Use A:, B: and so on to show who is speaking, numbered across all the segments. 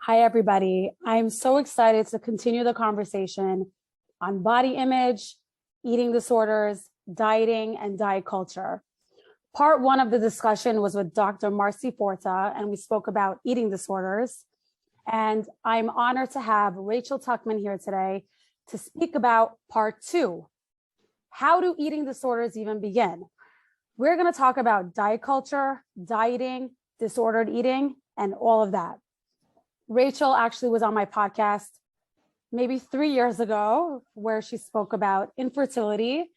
A: Hi, everybody. I'm so excited to continue the conversation on body image, eating disorders, dieting, and diet culture. Part one of the discussion was with Dr. Marcy Forta, and we spoke about eating disorders. And I'm honored to have Rachel Tuchman here today to speak about part two. How do eating disorders even begin? We're going to talk about diet culture, dieting, disordered eating, and all of that. Rachel actually was on my podcast maybe 3 years ago, where she spoke about infertility.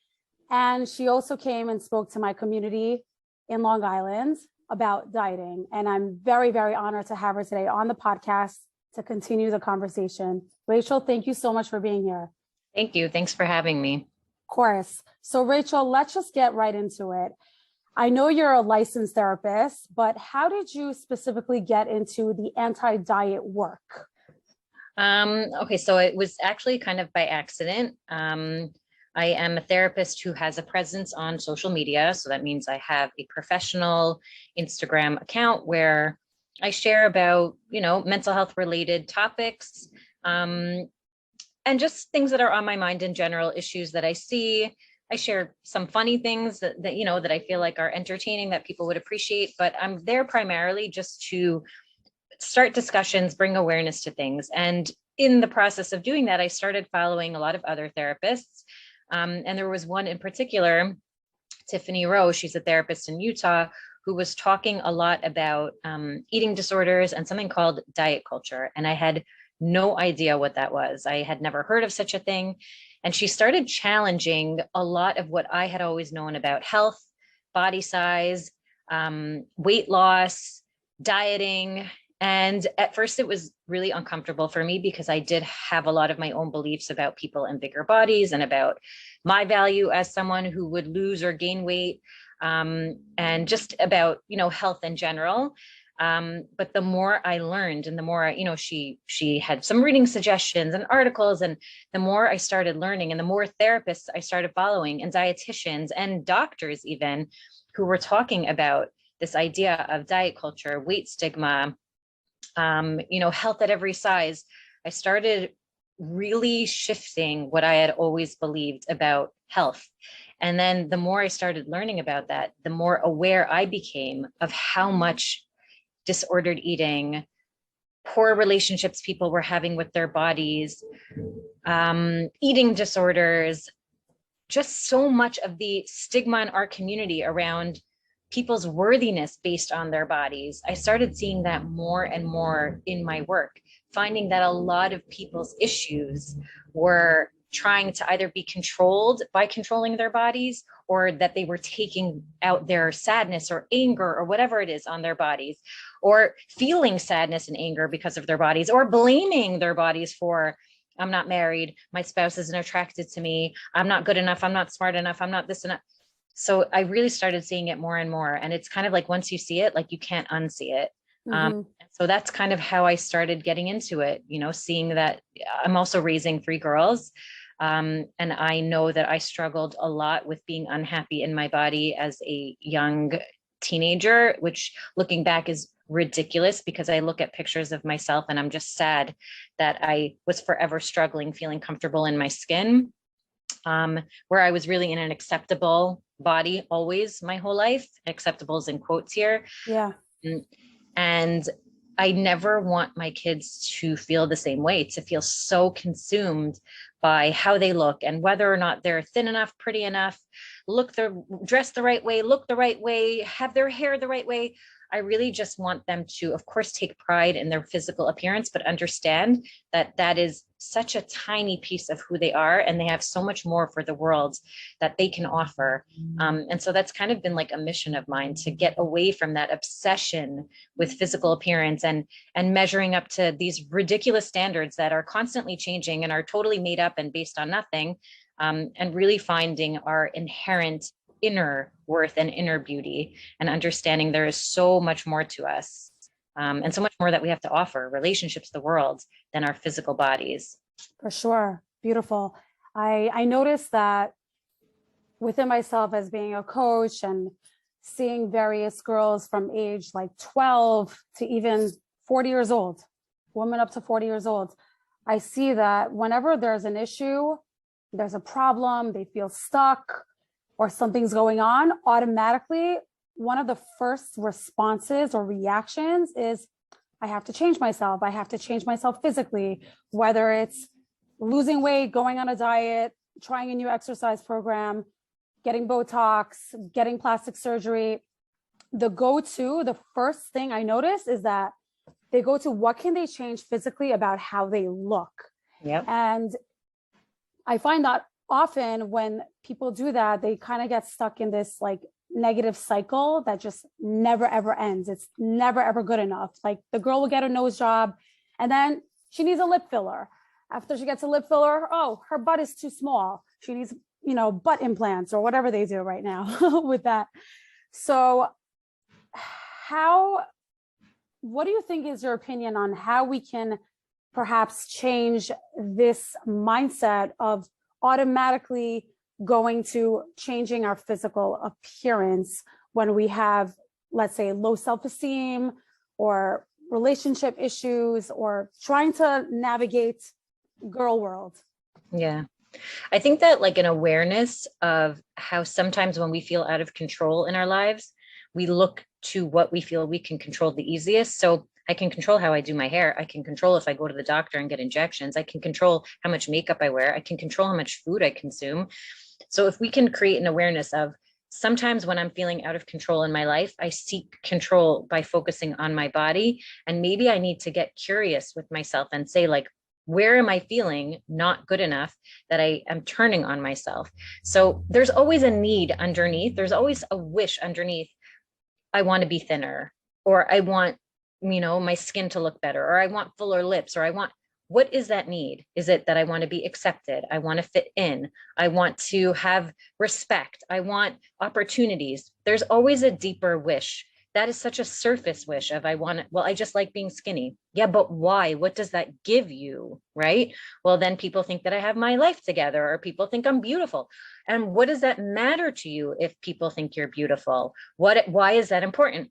A: And she also came and spoke to my community in Long Island about dieting. And I'm very, very honored to have her today on the podcast to continue the conversation. Rachel, thank you so much for being here.
B: Thank you. Thanks for having me.
A: Of course. So Rachel, let's just get right into it. I know you're a licensed therapist, but how did you specifically get into the anti-diet work?
B: Okay, so it was actually kind of by accident. I am a therapist who has a presence on social media. So that means I have a professional Instagram account where I share about, mental health related topics, and just things that are on my mind in general, issues that I see. I share some funny things that I feel like are entertaining that people would appreciate, but I'm there primarily just to start discussions, bring awareness to things. And in the process of doing that, I started following a lot of other therapists. And there was one in particular, Tiffany Rowe, she's a therapist in Utah, who was talking a lot about eating disorders and something called diet culture. And I had no idea what that was. I had never heard of such a thing. And she started challenging a lot of what I had always known about health, body size, weight loss, dieting. And at first it was really uncomfortable for me because I did have a lot of my own beliefs about people in bigger bodies and about my value as someone who would lose or gain weight, and just about, health in general. But the more I learned and the more, she had some reading suggestions and articles, and the more I started learning and the more therapists I started following and dietitians and doctors even who were talking about this idea of diet culture, weight stigma, health at every size, I started really shifting what I had always believed about health. And then the more I started learning about that, the more aware I became of how much disordered eating, poor relationships people were having with their bodies, eating disorders, just so much of the stigma in our community around people's worthiness based on their bodies. I started seeing that more and more in my work, finding that a lot of people's issues were trying to either be controlled by controlling their bodies, or that they were taking out their sadness or anger or whatever it is on their bodies, or feeling sadness and anger because of their bodies, or blaming their bodies for, I'm not married, my spouse isn't attracted to me, I'm not good enough, I'm not smart enough, I'm not this enough. So I really started seeing it more and more. And it's kind of like, once you see it, like you can't unsee it. So that's kind of how I started getting into it, seeing that I'm also raising 3 girls. And I know that I struggled a lot with being unhappy in my body as a young teenager, which looking back is ridiculous because I look at pictures of myself and I'm just sad that I was forever struggling, feeling comfortable in my skin, where I was really in an acceptable body always my whole life. Acceptable is in quotes here.
A: Yeah.
B: And I never want my kids to feel the same way, to feel so consumed by how they look and whether or not they're thin enough, pretty enough, dress the right way, look the right way, have their hair the right way. I really just want them to, of course, take pride in their physical appearance, but understand that that is such a tiny piece of who they are, and they have so much more for the world that they can offer. And so that's kind of been like a mission of mine, to get away from that obsession with physical appearance and measuring up to these ridiculous standards that are constantly changing and are totally made up and based on nothing, and really finding our inherent inner worth and inner beauty, and understanding there is so much more to us, and so much more that we have to offer relationships, the world, than our physical bodies.
A: For sure. Beautiful. I noticed that within myself as being a coach and seeing various girls from age like 12 to even 40 years old women up to 40 years old, I see that whenever there's an issue, there's a problem, they feel stuck or something's going on, automatically, one of the first responses or reactions is, I have to change myself. I have to change myself physically, whether it's losing weight, going on a diet, trying a new exercise program, getting Botox, getting plastic surgery. The first thing I notice is that they go to what can they change physically about how they look.
B: Yep.
A: And I find that often when people do that, they kind of get stuck in this like negative cycle that just never ever ends. It's never ever good enough. Like the girl will get a nose job and then she needs a lip filler. After she gets a lip filler, oh, her butt is too small. She needs, butt implants or whatever they do right now with that. So what do you think is your opinion on how we can perhaps change this mindset of automatically going to changing our physical appearance when we have, let's say, low self-esteem or relationship issues or trying to navigate girl world?
B: Yeah. I think that like an awareness of how sometimes when we feel out of control in our lives, we look to what we feel we can control the easiest. So I can control how I do my hair. I can control if I go to the doctor and get injections. I can control how much makeup I wear. I can control how much food I consume. So if we can create an awareness of sometimes when I'm feeling out of control in my life, I seek control by focusing on my body. And maybe I need to get curious with myself and say, like, where am I feeling not good enough that I am turning on myself? So there's always a need underneath. There's always a wish underneath. I want to be thinner, or I want, my skin to look better, or I want fuller lips, or what is that need? Is it that I want to be accepted? I want to fit in. I want to have respect. I want opportunities. There's always a deeper wish. That is such a surface wish of I just like being skinny. Yeah, but why? What does that give you? Right? Well, then people think that I have my life together, or people think I'm beautiful. And what does that matter to you if people think you're beautiful? Why is that important?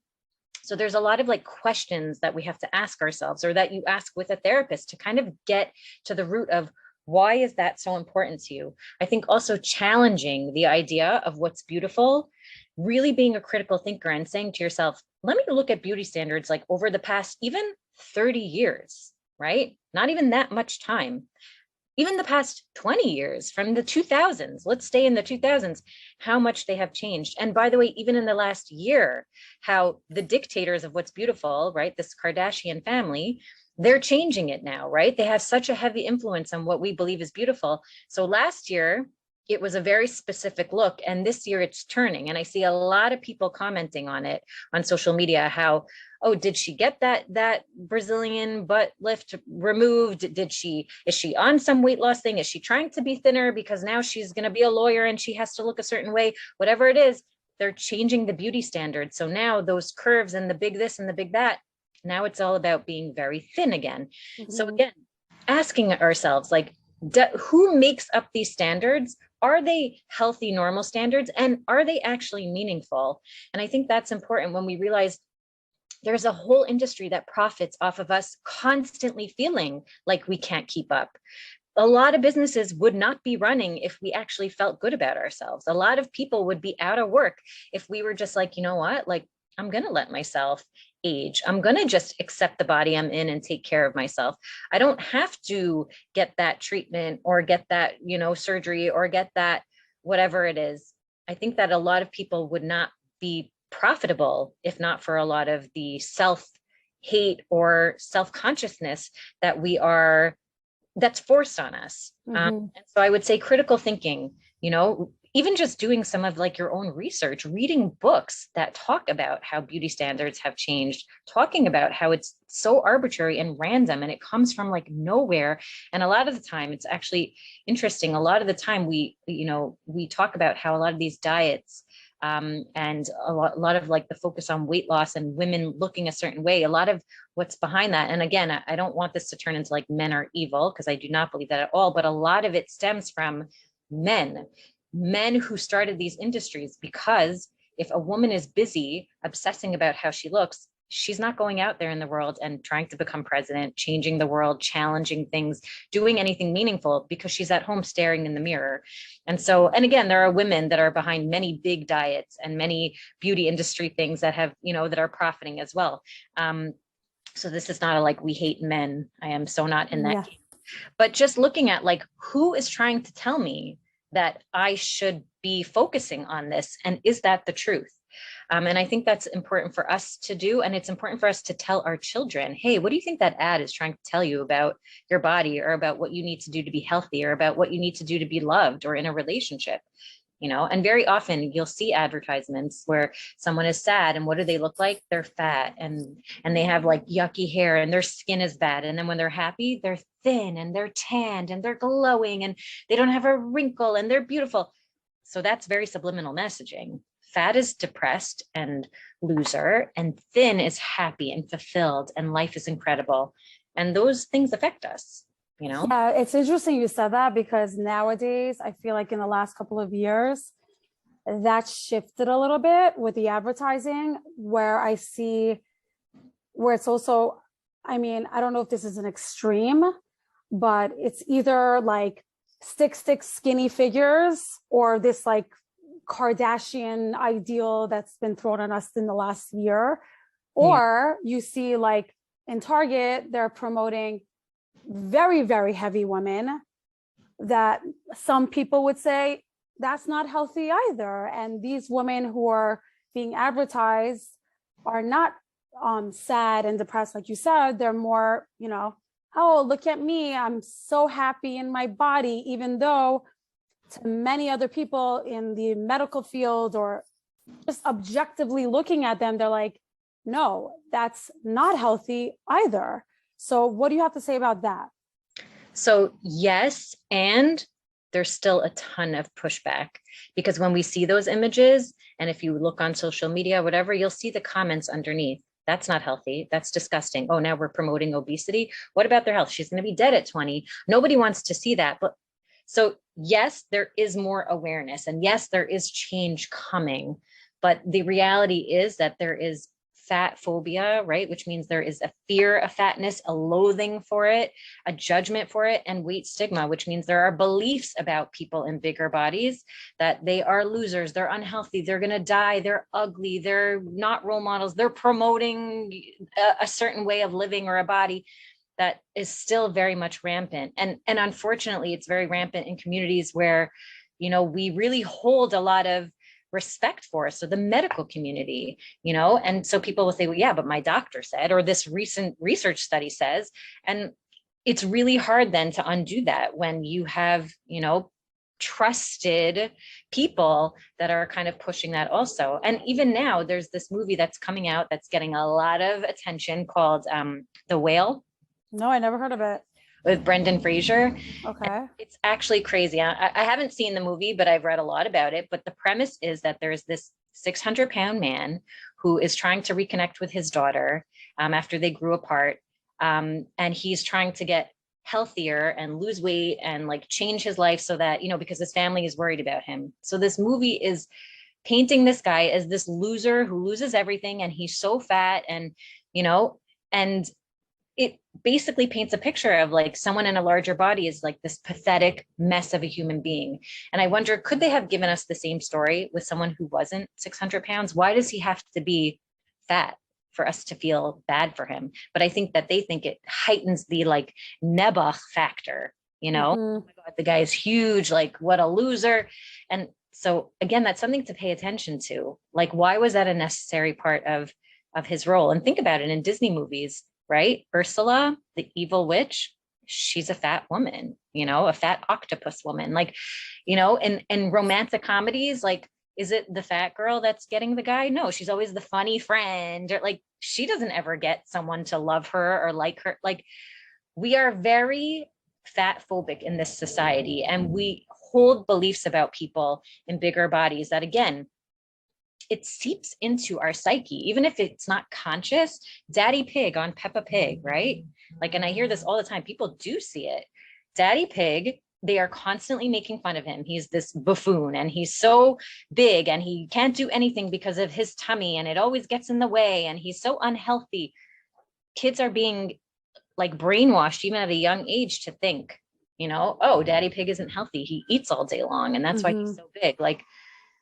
B: So there's a lot of like questions that we have to ask ourselves, or that you ask with a therapist to kind of get to the root of why is that so important to you? I think also challenging the idea of what's beautiful, really being a critical thinker and saying to yourself, let me look at beauty standards like over the past even 30 years, right? Not even that much time. Even the past 20 years from the 2000s, let's stay in the 2000s, how much they have changed. And by the way, even in the last year, how the dictators of what's beautiful, right? This Kardashian family, they're changing it now, right? They have such a heavy influence on what we believe is beautiful. So last year, it was a very specific look, and this year it's turning. And I see a lot of people commenting on it on social media, how, oh, did she get that Brazilian butt lift removed? Is she on some weight loss thing? Is she trying to be thinner because now she's going to be a lawyer and she has to look a certain way? Whatever it is, they're changing the beauty standards. So now those curves and the big this and the big that, now it's all about being very thin again. Mm-hmm. So again, asking ourselves, like, who makes up these standards? Are they healthy, normal standards? And are they actually meaningful? And I think that's important when we realize there's a whole industry that profits off of us constantly feeling like we can't keep up. A lot of businesses would not be running if we actually felt good about ourselves. A lot of people would be out of work if we were just like, you know what, like, I'm going to let myself age. I'm going to just accept the body I'm in and take care of myself. I don't have to get that treatment or get that, surgery or get that, whatever it is. I think that a lot of people would not be profitable if not for a lot of the self-hate or self-consciousness that's forced on us. Mm-hmm. And so I would say critical thinking, even just doing some of like your own research, reading books that talk about how beauty standards have changed, talking about how it's so arbitrary and random and it comes from like nowhere. And a lot of the time it's actually interesting. A lot of the time we talk about how a lot of these diets and a lot of like the focus on weight loss and women looking a certain way, a lot of what's behind that. And again, I don't want this to turn into like men are evil, because I do not believe that at all. But a lot of it stems from men who started these industries, because if a woman is busy obsessing about how she looks, she's not going out there in the world and trying to become president, changing the world, challenging things, doing anything meaningful, because she's at home staring in the mirror. And so, and again, there are women that are behind many big diets and many beauty industry things that have, that are profiting as well. So this is not a like we hate men. I am so not in that
A: Yeah.
B: case. But just looking at like who is trying to tell me that I should be focusing on this, and is that the truth? And I think that's important for us to do. And it's important for us to tell our children, hey, what do you think that ad is trying to tell you about your body, or about what you need to do to be healthy, or about what you need to do to be loved or in a relationship? And very often you'll see advertisements where someone is sad, and what do they look like? They're fat, and they have like yucky hair, and their skin is bad. And then when they're happy, they're thin and they're tanned and they're glowing and they don't have a wrinkle and they're beautiful. So that's very subliminal messaging. Fat is depressed and loser, and thin is happy and fulfilled, and life is incredible. And those things affect us.
A: Yeah, it's interesting you said that, because nowadays I feel like in the last couple of years that shifted a little bit with the advertising, where I see where it's also, I mean, I don't know if this is an extreme, but it's either like stick skinny figures, or this like Kardashian ideal that's been thrown on us in the last year. Or you see like in Target, they're promoting very, very heavy women that some people would say that's not healthy either. And these women who are being advertised are not sad and depressed, like you said. They're more, oh, look at me, I'm so happy in my body, even though to many other people in the medical field, or just objectively looking at them, they're like, no, that's not healthy either. So what do you have to say about that?
B: So yes, and there's still a ton of pushback, because when we see those images, and if you look on social media, whatever, you'll see the comments underneath. That's not healthy. That's disgusting. Oh, now we're promoting obesity. What about their health? She's going to be dead at 20. Nobody wants to see that. But so yes, there is more awareness, and yes, there is change coming. But the reality is that there is fat phobia, right? Which means there is a fear of fatness, a loathing for it, a judgment for it, and weight stigma, which means there are beliefs about people in bigger bodies that they are losers, they're unhealthy, they're going to die, they're ugly, they're not role models, they're promoting a certain way of living or a body that is still very much rampant. And unfortunately, it's very rampant in communities where, we really hold a lot of respect for. So the medical community, and so people will say, well, yeah, but my doctor said, or this recent research study says, and it's really hard then to undo that when you have, trusted people that are kind of pushing that also. And even now there's this movie that's coming out that's getting a lot of attention called The Whale.
A: No, I never heard of it.
B: With Brendan Fraser.
A: Okay.
B: It's actually crazy. I haven't seen the movie, but I've read a lot about it. But the premise is that there's this 600-pound man who is trying to reconnect with his daughter after they grew apart. And he's trying to get healthier and lose weight and like change his life so that, because his family is worried about him. So this movie is painting this guy as this loser who loses everything, and he's so fat, and, and it basically paints a picture of like someone in a larger body is like this pathetic mess of a human being. And I wonder, could they have given us the same story with someone who wasn't 600 pounds? Why does he have to be fat for us to feel bad for him? But I think that they think it heightens the like Nebuch factor, Oh my God, the guy is huge, like what a loser. And so again, that's something to pay attention to. Like, why was that a necessary part of his role? And think about it in Disney movies, right? Ursula, the evil witch, she's a fat woman, a fat octopus woman. Like, in romantic comedies, like, is it the fat girl that's getting the guy? No, she's always the funny friend, or like, she doesn't ever get someone to love her or like her. Like, we are very fat phobic in this society, and we hold beliefs about people in bigger bodies that, again, it seeps into our psyche, even if it's not conscious. Daddy Pig on Peppa Pig, right? Like, and I hear this all the time. People do see it. Daddy Pig they are constantly making fun of him. He's this buffoon and he's so big and he can't do anything because of his tummy and it always gets in the way and he's so unhealthy. Kids are being like brainwashed even at a young age to think, oh, daddy pig isn't healthy. He eats all day long and that's why he's so big. Like,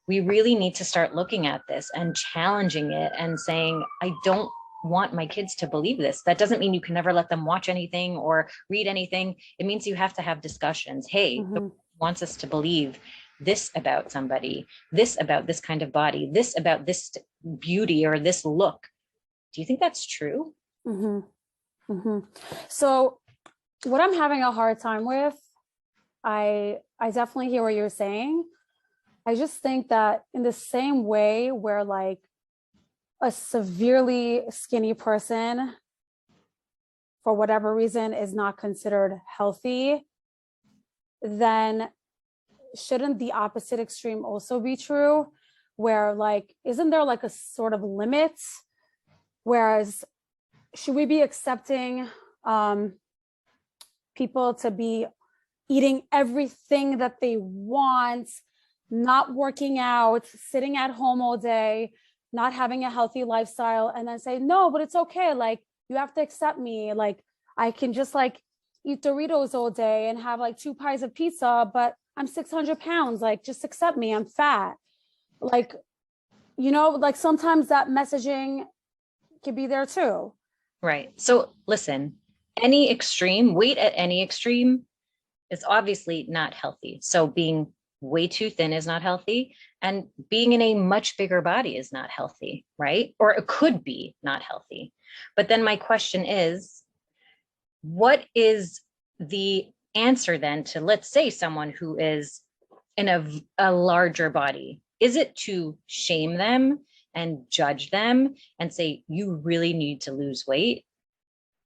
B: we really need to start looking at this and challenging it and saying, I don't want my kids to believe this. That doesn't mean you can never let them watch anything or read anything. It means you have to have discussions. Hey, the world wants us to believe this about somebody, this about this kind of body, this about this beauty or this look. Do you think that's true?
A: So what I'm having a hard time with, I definitely hear what you're saying. I just think that in the same way where like a severely skinny person, for whatever reason, is not considered healthy, then shouldn't the opposite extreme also be true? Where like, isn't there like a sort of limit? Whereas should we be accepting people to be eating everything that they want, not working out, sitting at home all day, not having a healthy lifestyle, and then say, no, but it's okay. Like, you have to accept me. Like, I can just like eat Doritos all day and have like 2 pies of pizza, but I'm 600 pounds. Like, just accept me. I'm fat. Like, like sometimes that messaging could be there too.
B: Right. So listen, any extreme weight at any extreme is obviously not healthy. So being way too thin is not healthy, and being in a much bigger body is not healthy, right? Or it could be not healthy. But then my question is, what is the answer then to, let's say, someone who is in a larger body? Is it to shame them and judge them and say, you really need to lose weight?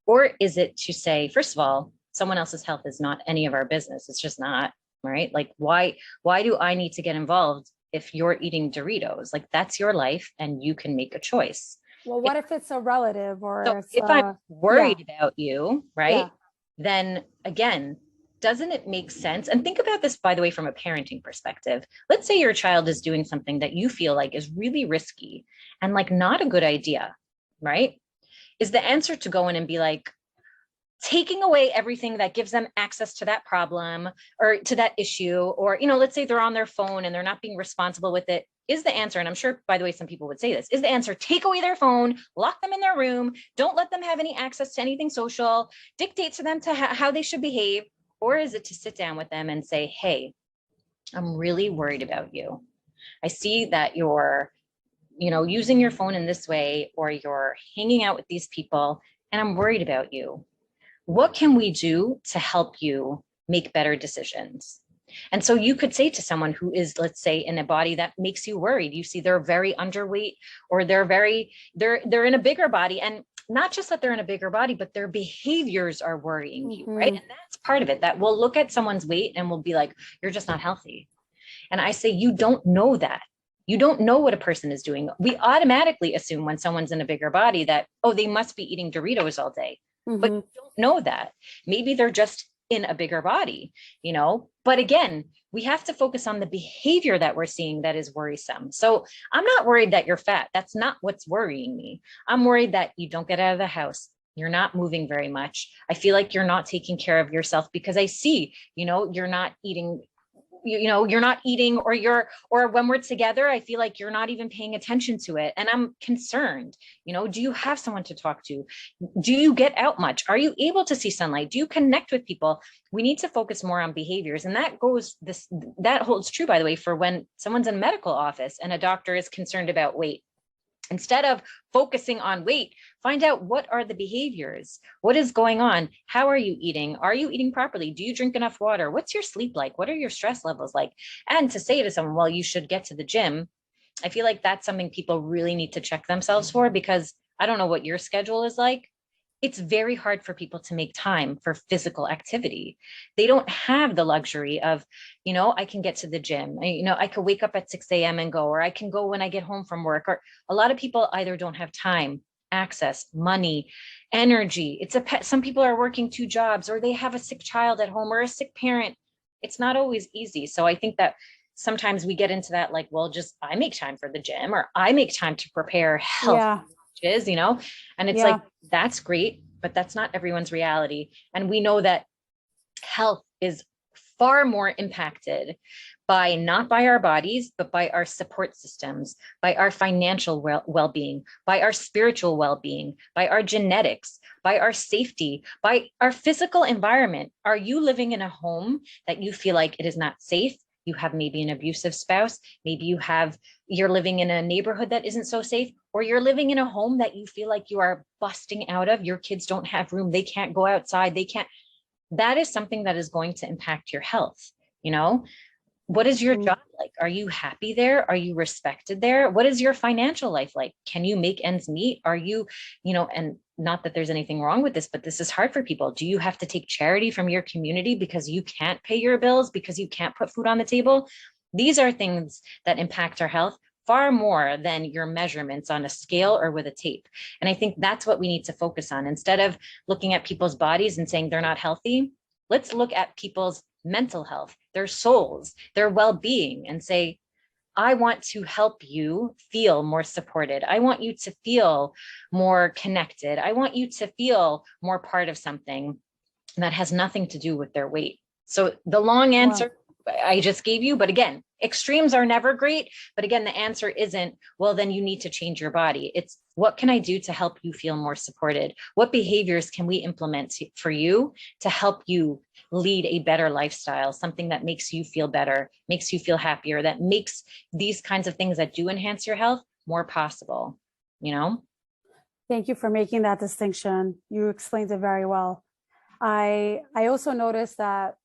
B: Or is it to say, first of all, someone else's health is not any of our business. It's just not, right? Like, why do I need to get involved if you're eating Doritos? Like, that's your life and you can make a choice.
A: Well, what if it's a relative or
B: So
A: it's,
B: if I'm worried about you, right? Then again, doesn't it make sense? And think about this, by the way, from a parenting perspective. Let's say your child is doing something that you feel like is really risky and like not a good idea, right? Is the answer to go in and be like, taking away everything that gives them access to that problem or to that issue, or, let's say they're on their phone and they're not being responsible with it, is the answer, and I'm sure, by the way, some people would say this, is the answer, take away their phone, lock them in their room, don't let them have any access to anything social, dictate to them to how they should behave? Or is it to sit down with them and say, hey, I'm really worried about you. I see that you're, using your phone in this way, or you're hanging out with these people, and I'm worried about you. What can we do to help you make better decisions? And so you could say to someone who is, let's say, in a body that makes you worried, you see they're very underweight, or they're in a bigger body, and not just that they're in a bigger body, but their behaviors are worrying you, right? And that's part of it, that we'll look at someone's weight and we'll be like, you're just not healthy. And I say, you don't know that. You don't know what a person is doing. We automatically assume when someone's in a bigger body that, oh, they must be eating Doritos all day. But you don't know that. Maybe they're just in a bigger body, But again, we have to focus on the behavior that we're seeing that is worrisome. So I'm not worried that you're fat. That's not what's worrying me. I'm worried that you don't get out of the house. You're not moving very much. I feel like you're not taking care of yourself because I see, you're not eating, you're not eating, or when we're together, I feel like you're not even paying attention to it. And I'm concerned, do you have someone to talk to? Do you get out much? Are you able to see sunlight? Do you connect with people? We need to focus more on behaviors. And that holds true, by the way, for when someone's in a medical office and a doctor is concerned about weight. Instead of focusing on weight, find out what are the behaviors, what is going on, how are you eating, are you eating properly, do you drink enough water, what's your sleep like, what are your stress levels like? And to say to someone, well, you should get to the gym, I feel like that's something people really need to check themselves for, because I don't know what your schedule is like. It's very hard for people to make time for physical activity. They don't have the luxury of, I can get to the gym. I could wake up at 6 a.m. and go, or I can go when I get home from work. Or a lot of people either don't have time, access, money, energy. Some people are working 2 jobs, or they have a sick child at home, or a sick parent. it's not always easy. So I think that sometimes we get into that, like, well, just I make time for the gym, or I make time to prepare health
A: Yeah.
B: dishes, and it's like,
A: Yeah.
B: that's great, but that's not everyone's reality. And we know that health is far more impacted by not by our bodies, but by our support systems, by our financial well-being, by our spiritual well-being, by our genetics, by our safety, by our physical environment. Are you living in a home that you feel like it is not safe? You have maybe an abusive spouse, maybe you're living in a neighborhood that isn't so safe, or you're living in a home that you feel like you are busting out of. Your kids don't have room, they can't go outside, they can't. That is something that is going to impact your health. You know, what is your
A: Mm.
B: job like? Are you happy there? Are you respected there? What is your financial life like? Can you make ends meet? Are you, and not that there's anything wrong with this, but this is hard for people. Do you have to take charity from your community because you can't pay your bills, because you can't put food on the table? These are things that impact our health far more than your measurements on a scale or with a tape. And I think that's what we need to focus on. Instead of looking at people's bodies and saying they're not healthy, let's look at people's mental health, their souls, their well-being, and say, I want to help you feel more supported. I want you to feel more connected. I want you to feel more part of something that has nothing to do with their weight. So the long
A: Wow.
B: answer I just gave you, but again, extremes are never great. But again, the answer isn't, well, then you need to change your body. It's, what can I do to help you feel more supported? What behaviors can we implement for you to help you lead a better lifestyle, something that makes you feel better, makes you feel happier, that makes these kinds of things that do enhance your health more possible, you know?
A: Thank you for making that distinction. You explained it very well. I also noticed that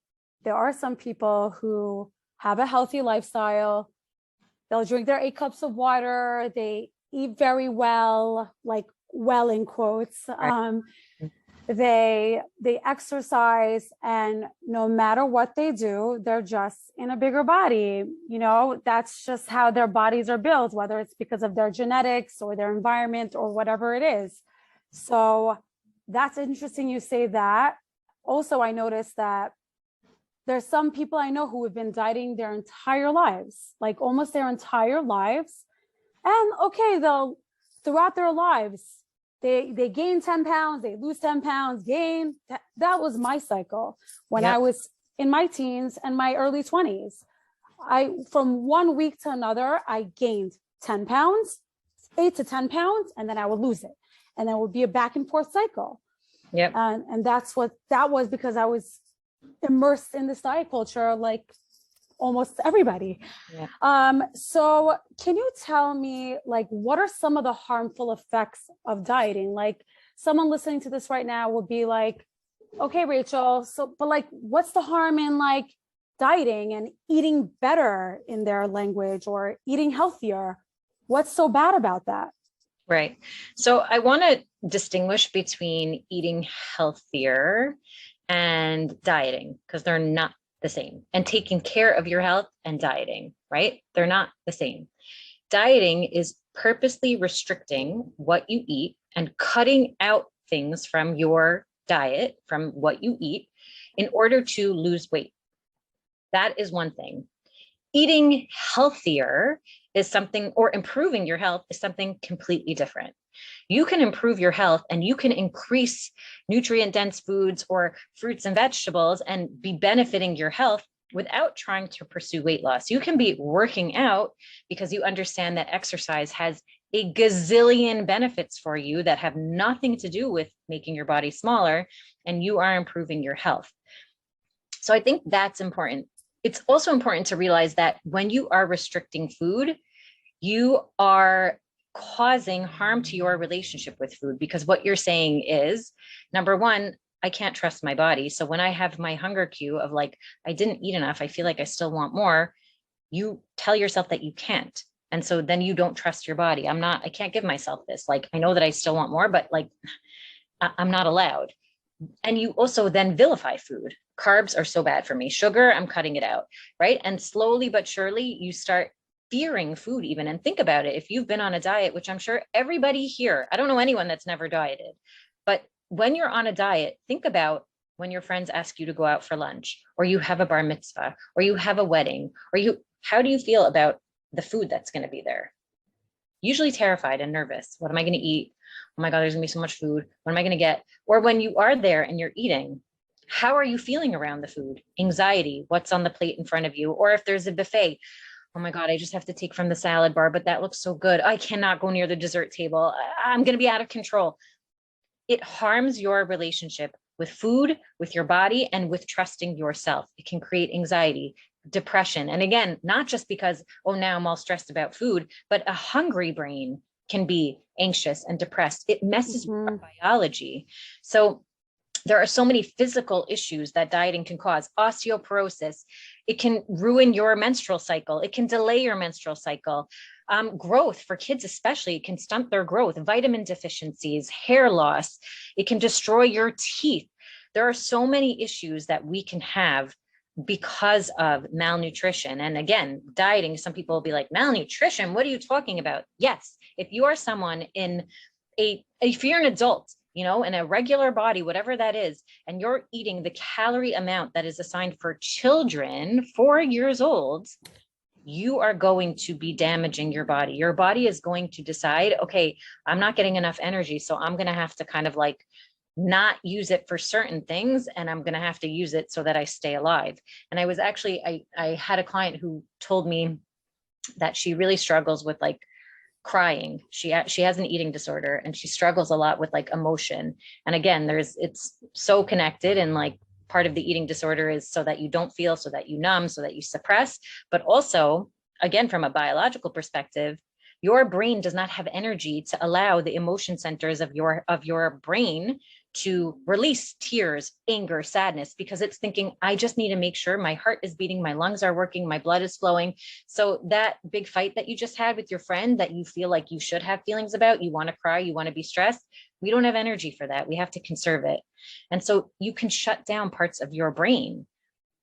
A: there are some people who have a healthy lifestyle. They'll drink their 8 cups of water. They eat very well, like well in quotes.
B: Right.
A: They exercise, and no matter what they do, they're just in a bigger body. That's just how their bodies are built, whether it's because of their genetics or their environment or whatever it is. So that's interesting you say that. Also, I noticed that there's some people I know who have been dieting their entire lives, like almost their entire lives. And okay, they'll throughout their lives, they gain 10 pounds, they lose 10 pounds, gain. That was my cycle when I
B: Yep.
A: was in my teens and my early 20s. From 1 week to another, I gained 10 pounds, 8 to 10 pounds, and then I would lose it. And then it would be a back and forth cycle.
B: Yep.
A: And that's what that was, because I was immersed in this diet culture, like almost everybody.
B: Yeah.
A: So can you tell me, like, what are some of the harmful effects of dieting? Like, someone listening to this right now would be like, okay, Rachel, so, but like, what's the harm in like dieting and eating better in their language, or eating healthier? What's so bad about that?
B: Right. So I want to distinguish between eating healthier and dieting, because they're not the same. And taking care of your health and dieting, right? They're not the same. Dieting is purposely restricting what you eat and cutting out things from your diet, from what you eat, in order to lose weight. That is one thing. Eating healthier is something, or improving your health is something completely different. You can improve your health and you can increase nutrient dense foods or fruits and vegetables and be benefiting your health without trying to pursue weight loss. You can be working out because you understand that exercise has a gazillion benefits for you that have nothing to do with making your body smaller, and you are improving your health. So I think that's important. It's also important to realize that when you are restricting food, you are causing harm to your relationship with food, because what you're saying is, number one, I can't trust my body. So when I have my hunger cue of like, I didn't eat enough, I feel like I still want more, you tell yourself that you can't. And so then you don't trust your body. I can't give myself this. Like, I know that I still want more, but like, I'm not allowed. And you also then vilify food. Carbs are so bad for me. Sugar, I'm cutting it out, right? And slowly but surely, you start fearing food even. And think about it. If you've been on a diet, which I'm sure everybody here, I don't know anyone that's never dieted, but when you're on a diet, think about when your friends ask you to go out for lunch, or you have a bar mitzvah, or you have a wedding, how do you feel about the food that's going to be there? Usually terrified and nervous. What am I going to eat? Oh my God, there's gonna be so much food. What am I going to get? Or when you are there and you're eating, how are you feeling around the food? Anxiety, what's on the plate in front of you? Or if there's a buffet, oh my God, I just have to take from the salad bar, but that looks so good. I cannot go near the dessert table. I'm going to be out of control. It harms your relationship with food, with your body, and with trusting yourself. It can create anxiety, depression. And again, not just because, oh, now I'm all stressed about food, but a hungry brain can be anxious and depressed. It messes with our biology. So there are so many physical issues that dieting can cause. Osteoporosis, it can ruin your menstrual cycle. It can delay your menstrual cycle. Growth for kids, especially, it can stunt their growth. Vitamin deficiencies, hair loss, it can destroy your teeth. There are so many issues that we can have because of malnutrition. And again, dieting, some people will be like, malnutrition, what are you talking about? Yes, if you are someone if you're an adult, in a regular body, whatever that is, and you're eating the calorie amount that is assigned for children 4 years old, you are going to be damaging your body. Your body is going to decide, okay, I'm not getting enough energy, so I'm going to have to kind of like not use it for certain things, and I'm going to have to use it so that I stay alive. And I was actually, I had a client who told me that she really struggles with like crying. She has an eating disorder, and she struggles a lot with like emotion. And again, it's so connected, and like part of the eating disorder is so that you don't feel, so that you numb, so that you suppress. But also, again, from a biological perspective, your brain does not have energy to allow the emotion centers of your brain to release tears, anger, sadness, because it's thinking, I just need to make sure my heart is beating, my lungs are working, my blood is flowing. So that big fight that you just had with your friend that you feel like you should have feelings about, you want to cry, you want to be stressed, we don't have energy for that. We have to conserve it. And so you can shut down parts of your brain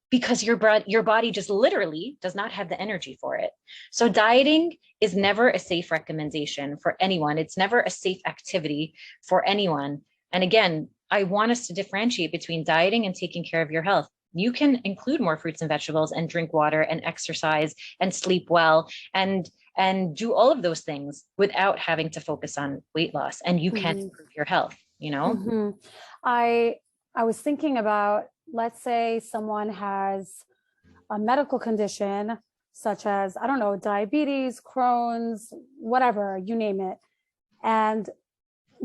B: because your body just literally does not have the energy for it. So dieting is never a safe recommendation for anyone. It's never a safe activity for anyone. And again, I want us to differentiate between dieting and taking care of your health. You can include more fruits and vegetables and drink water and exercise and sleep well and do all of those things without having to focus on weight loss. And you can improve your health,
A: I was thinking about, let's say someone has a medical condition such as, I don't know, diabetes, Crohn's, whatever, you name it. And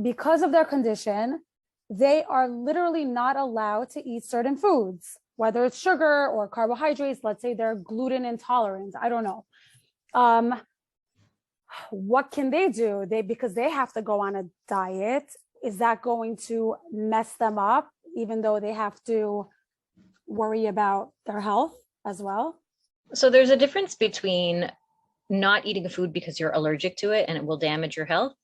A: because of their condition, they are literally not allowed to eat certain foods, whether it's sugar or carbohydrates. Let's say they're gluten intolerant. I don't know. What can they do? Because they have to go on a diet. Is that going to mess them up, even though they have to worry about their health as well?
B: So there's a difference between not eating a food because you're allergic to it and it will damage your health,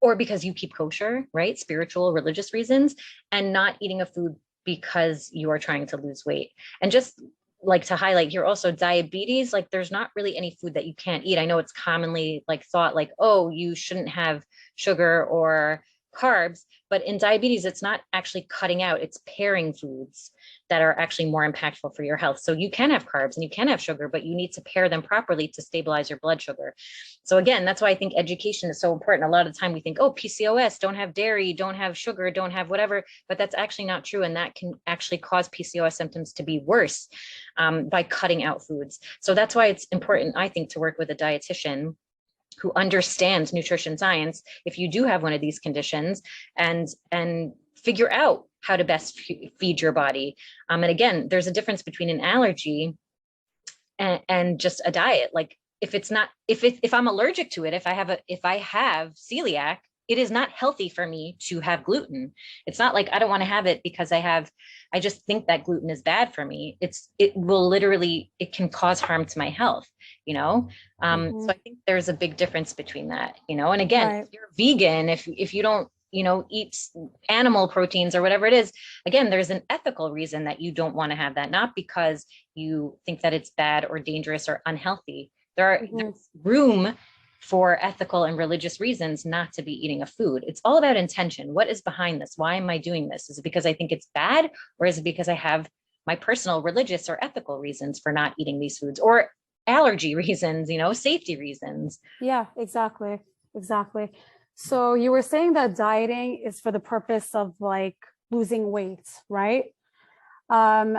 B: or because you keep kosher, right? Spiritual, religious reasons, and not eating a food because you are trying to lose weight. And just like to highlight here also, diabetes, like there's not really any food that you can't eat. I know it's commonly like thought like, oh, you shouldn't have sugar or carbs, but in diabetes, it's not actually cutting out, it's pairing foods that are actually more impactful for your health. So you can have carbs and you can have sugar, but you need to pair them properly to stabilize your blood sugar. So again, that's why I think education is so important. A lot of the time we think, oh, PCOS, don't have dairy, don't have sugar, don't have whatever, but that's actually not true. And that can actually cause PCOS symptoms to be worse by cutting out foods. So that's why it's important, I think, to work with a dietitian who understands nutrition science if you do have one of these conditions, and figure out how to best feed your body. And again, there's a difference between an allergy and just a diet. Like if I'm allergic to it, if I have celiac, it is not healthy for me to have gluten. It's not like I don't want to have it because I just think that gluten is bad for me. It can cause harm to my health, So I think there's a big difference between that, and again, right. If you're vegan, if you don't, eat animal proteins or whatever it is, again, there's an ethical reason that you don't want to have that, not because you think that it's bad or dangerous or unhealthy. There's room for ethical and religious reasons not to be eating a food. It's all about intention. What is behind this? Why am I doing this? Is it because I think it's bad, or is it because I have my personal religious or ethical reasons for not eating these foods, or allergy reasons, safety reasons?
A: Yeah, exactly. Exactly. So you were saying that dieting is for the purpose of like losing weight, right? Um,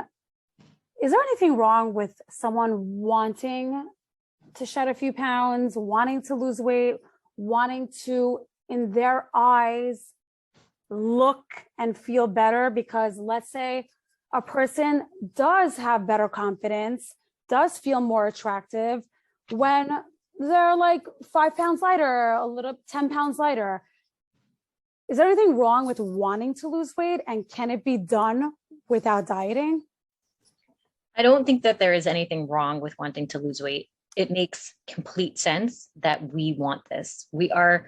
A: is there anything wrong with someone wanting to shed a few pounds, wanting to lose weight, wanting to, in their eyes, look and feel better? Because let's say a person does have better confidence, does feel more attractive when they're like 5 pounds lighter, a little 10 pounds lighter. Is there anything wrong with wanting to lose weight? And can it be done without dieting?
B: I don't think that there is anything wrong with wanting to lose weight. It makes complete sense that we want this. We are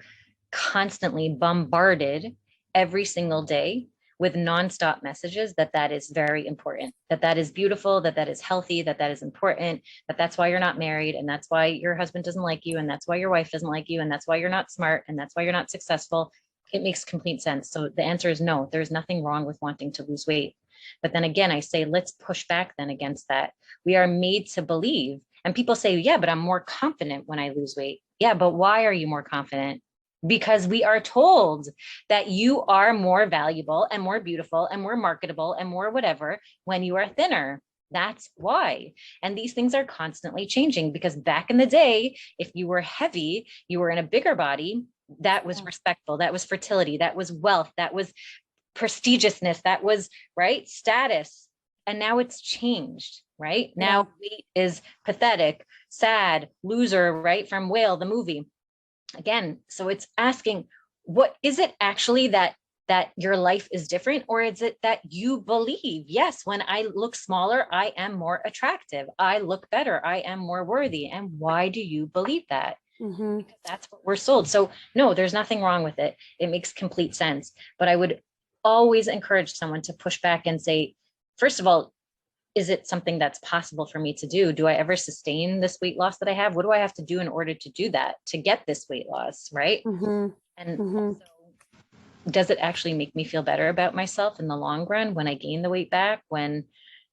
B: constantly bombarded every single day with nonstop messages that is very important, that is beautiful, that is healthy, that is important, that's why you're not married, and that's why your husband doesn't like you, and that's why your wife doesn't like you, and that's why you're not smart, and that's why you're not successful. It makes complete sense. So the answer is no, there's nothing wrong with wanting to lose weight. But then again, I say, let's push back then against that. We are made to believe, and people say, yeah, but I'm more confident when I lose weight. Yeah, but why are you more confident? Because we are told that you are more valuable and more beautiful and more marketable and more whatever when you are thinner. That's why. And these things are constantly changing, because back in the day, if you were heavy, you were in a bigger body, that was respectful, that was fertility, that was wealth, that was prestigiousness, that was right status. And now it's changed, right? Now weight is pathetic, sad, loser, right? From Whale, the movie. Again, so it's asking, what is it actually that your life is different, or is it that you believe, yes, when I look smaller, I am more attractive, I look better, I am more worthy? And why do you believe that?
A: Mm-hmm.
B: Because that's what we're sold. So no, there's nothing wrong with it. It makes complete sense. But I would always encourage someone to push back and say, first of all, is it something that's possible for me to do? Do I ever sustain this weight loss that I have? What do I have to do in order to do that, to get this weight loss, right?
A: Mm-hmm.
B: And
A: Mm-hmm.
B: also, does it actually make me feel better about myself in the long run when I gain the weight back? When,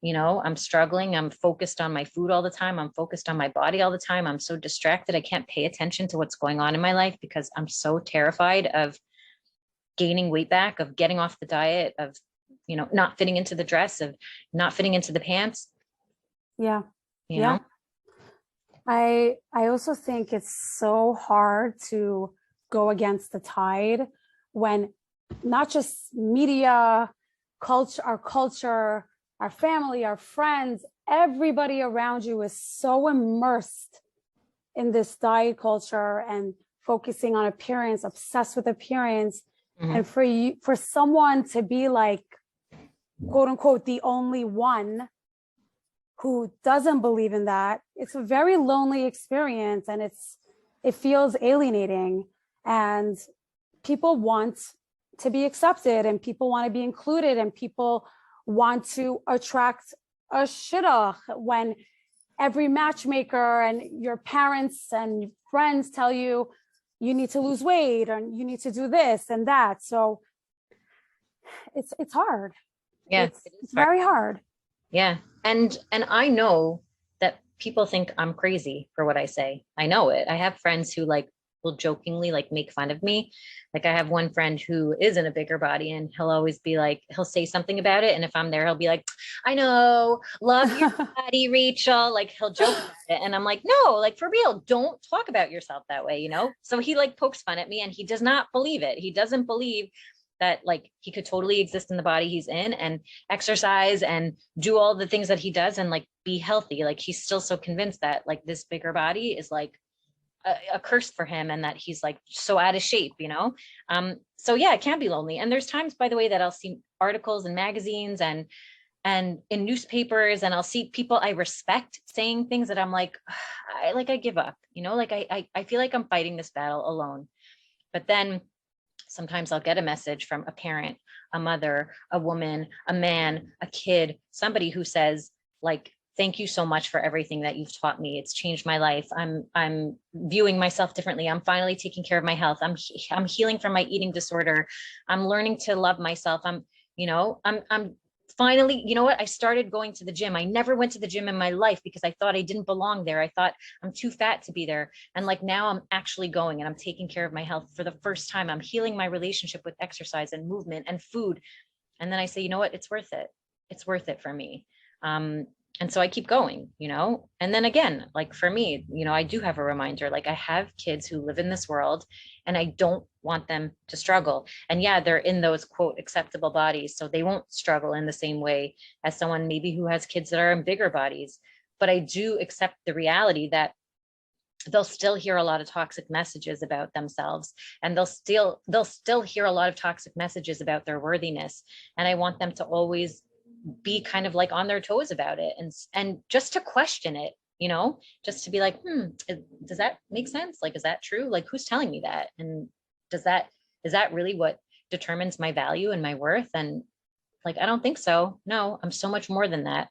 B: I'm struggling, I'm focused on my food all the time, I'm focused on my body all the time, I'm so distracted, I can't pay attention to what's going on in my life because I'm so terrified of gaining weight back, of getting off the diet, of not fitting into the dress, of not fitting into the pants.
A: Yeah.
B: You know?
A: I also think it's so hard to go against the tide when not just media, culture, our family, our friends, everybody around you is so immersed in this diet culture and focusing on appearance, obsessed with appearance. Mm-hmm. And for someone to be like, quote unquote, the only one who doesn't believe in that, it's a very lonely experience, and it feels alienating, and people want to be accepted, and people want to be included, and people want to attract a shidduch when every matchmaker and your parents and friends tell you you need to lose weight and you need to do this and that. So it's hard.
B: Yeah,
A: it's very hard.
B: Yeah. And I know that people think I'm crazy for what I say. I know it. I have friends who will jokingly make fun of me. Like I have one friend who is in a bigger body, and he'll always be like, he'll say something about it. And if I'm there, he'll be like, I know, love your body, Rachel. Like he'll joke about it. And I'm like, no, for real, don't talk about yourself that way, So he pokes fun at me, and he does not believe it. He doesn't believe that he could totally exist in the body he's in and exercise and do all the things that he does and be healthy. He's still so convinced that this bigger body is a curse for him, and that he's so out of shape, so yeah, it can be lonely. And there's times, by the way, that I'll see articles in magazines and in newspapers, and I'll see people I respect saying things that I'm I give up, I feel like I'm fighting this battle alone. But then sometimes I'll get a message from a parent, a mother, a woman, a man, a kid, somebody who says thank you so much for everything that you've taught me. It's changed my life. I'm viewing myself differently. I'm finally taking care of my health. I'm healing from my eating disorder. I'm learning to love myself. I'm finally, you know what? I started going to the gym. I never went to the gym in my life because I thought I didn't belong there. I thought I'm too fat to be there. And like now I'm actually going and I'm taking care of my health for the first time. I'm healing my relationship with exercise and movement and food. And then I say, you know what? It's worth it. It's worth it for me. And so I keep going, and then again, like for me, I do have a reminder, like I have kids who live in this world and I don't want them to struggle. And yeah, they're in those quote acceptable bodies, so they won't struggle in the same way as someone maybe who has kids that are in bigger bodies. But I do accept the reality that they'll still hear a lot of toxic messages about themselves, and they'll still hear a lot of toxic messages about their worthiness. And I want them to always be kind of like on their toes about it, and just to question it, just to be like, does that make sense? Like, is that true? Like, who's telling me that? And is that really what determines my value and my worth? And like, I don't think so. No, I'm so much more than that,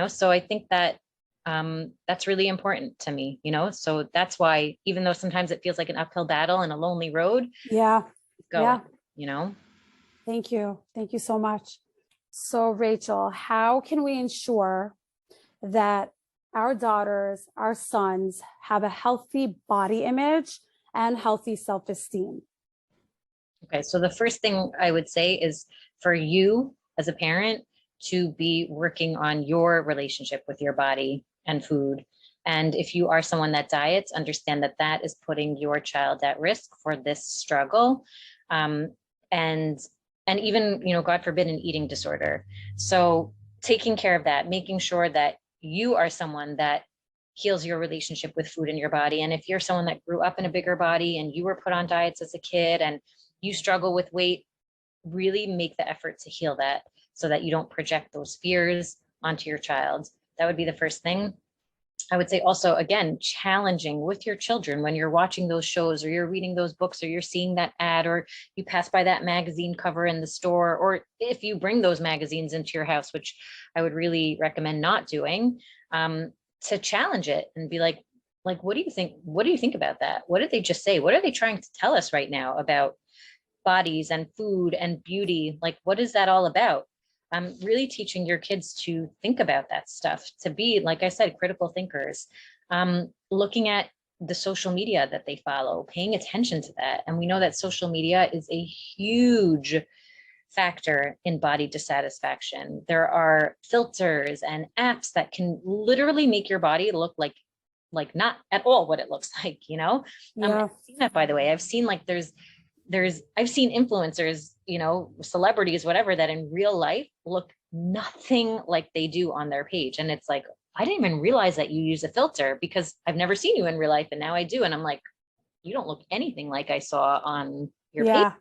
B: so I think that that's really important to me, so that's why, even though sometimes it feels like an uphill battle and a lonely road,
A: Yeah.
B: go,
A: Yeah. Thank you. Thank you so much. So, Rachel, how can we ensure that our daughters, our sons have a healthy body image and healthy self-esteem?
B: Okay, so the first thing I would say is for you as a parent to be working on your relationship with your body and food. And if you are someone that diets, understand that that is putting your child at risk for this struggle. And even, God forbid, an eating disorder. So taking care of that, making sure that you are someone that heals your relationship with food in your body. And if you're someone that grew up in a bigger body and you were put on diets as a kid and you struggle with weight, really make the effort to heal that so that you don't project those fears onto your child. That would be the first thing. I would say also, again, challenging with your children when you're watching those shows or you're reading those books or you're seeing that ad or you pass by that magazine cover in the store, or if you bring those magazines into your house, which I would really recommend not doing, to challenge it and be like, what do you think? What do you think about that? What did they just say? What are they trying to tell us right now about bodies and food and beauty? Like, what is that all about? Really teaching your kids to think about that stuff, to be, like I said, critical thinkers, looking at the social media that they follow, paying attention to that. And we know that social media is a huge factor in body dissatisfaction. There are filters and apps that can literally make your body look like not at all what it looks like,
A: Yeah.
B: I've seen that, by the way. I've seen like I've seen influencers, celebrities, whatever, that in real life look nothing like they do on their page. And it's like, I didn't even realize that you use a filter because I've never seen you in real life. And now I do. And I'm like, you don't look anything like I saw on your page,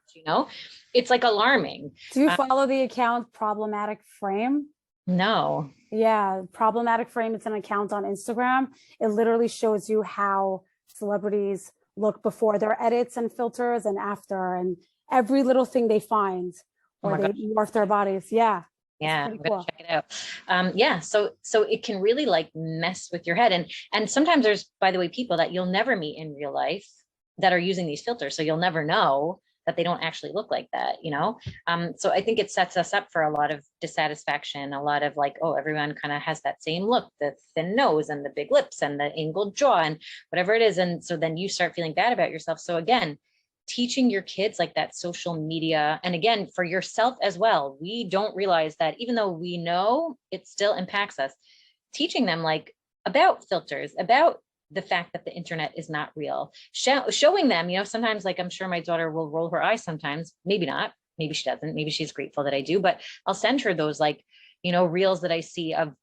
B: It's like alarming.
A: Do you follow the account Problematic Frame?
B: No.
A: Yeah, Problematic Frame. It's an account on Instagram. It literally shows you how celebrities look before their edits and filters and after, and every little thing they find where they morph their bodies. Yeah.
B: Yeah, I'm gonna check it out. So it can really like mess with your head. And sometimes there's, by the way, people that you'll never meet in real life that are using these filters. So you'll never know that they don't actually look like that, So I think it sets us up for a lot of dissatisfaction, a lot of like, oh, everyone kind of has that same look, the thin nose and the big lips and the angled jaw and whatever it is. And so then you start feeling bad about yourself. So again, teaching your kids like that social media, and again, for yourself as well, we don't realize that even though we know it still impacts us, teaching them like about filters, about the fact that the internet is not real, showing them, sometimes, like, I'm sure my daughter will roll her eyes sometimes, maybe not, maybe she doesn't, maybe she's grateful that I do, but I'll send her those like, reels that I see of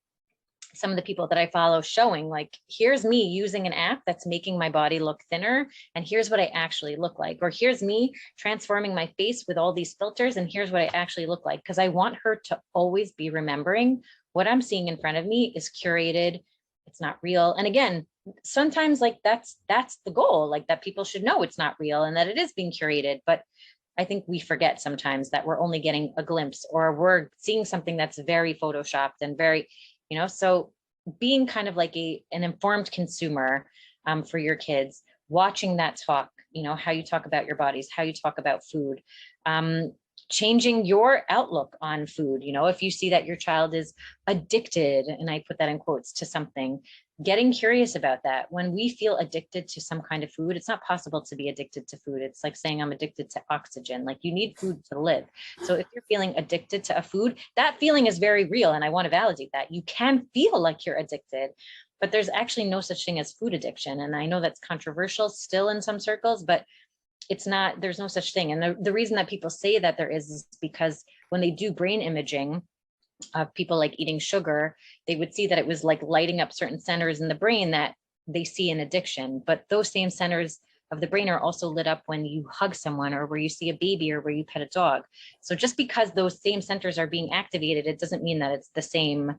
B: some of the people that I follow showing like, here's me using an app that's making my body look thinner. And here's what I actually look like. Or here's me transforming my face with all these filters. And here's what I actually look like. Because I want her to always be remembering what I'm seeing in front of me is curated. It's not real. And again, sometimes like that's the goal, like that people should know it's not real and that it is being curated. But I think we forget sometimes that we're only getting a glimpse, or we're seeing something that's very photoshopped and very, so being kind of like an informed consumer for your kids, watching that talk, how you talk about your bodies, how you talk about food, changing your outlook on food. If you see that your child is addicted, and I put that in quotes, to something, getting curious about that. When we feel addicted to some kind of food, it's not possible to be addicted to food. It's like saying I'm addicted to oxygen. Like, you need food to live. So if you're feeling addicted to a food, that feeling is very real. And I want to validate that. You can feel like you're addicted, but there's actually no such thing as food addiction. And I know that's controversial still in some circles, but it's not, there's no such thing. And the reason that people say that there is because when they do brain imaging of people like eating sugar, they would see that it was like lighting up certain centers in the brain that they see in addiction. But those same centers of the brain are also lit up when you hug someone, or where you see a baby, or where you pet a dog. So just because those same centers are being activated, it doesn't mean that it's the same,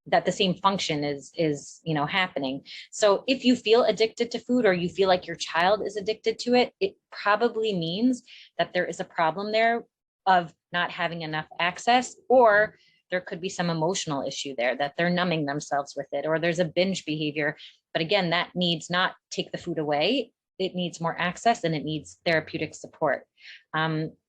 B: that the same function is happening. So if you feel addicted to food, or you feel like your child is addicted to it, it probably means that there is a problem there of not having enough access, or there could be some emotional issue there, that they're numbing themselves with it, or there's a binge behavior. But again, that needs not take the food away. It needs more access, and it needs therapeutic support.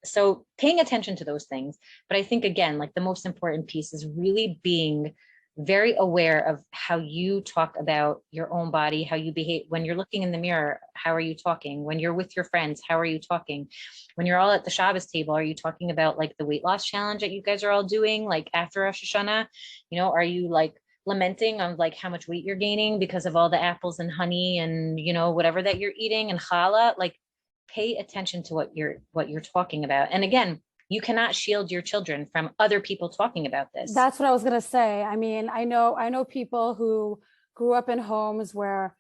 B: So paying attention to those things. But I think, again, like, the most important piece is really being very aware of how you talk about your own body, how you behave when you're looking in the mirror. How are you talking? When you're with your friends, how are you talking? When you're all at the Shabbos table, are you talking about like the weight loss challenge that you guys are all doing, like after Rosh Hashanah? Are you like lamenting on like how much weight you're gaining because of all the apples and honey and whatever that you're eating, and challah? Like, pay attention to what you're talking about. And again, you cannot shield your children from other people talking about this.
A: That's what I was going to say. I mean, I know people who grew up in homes where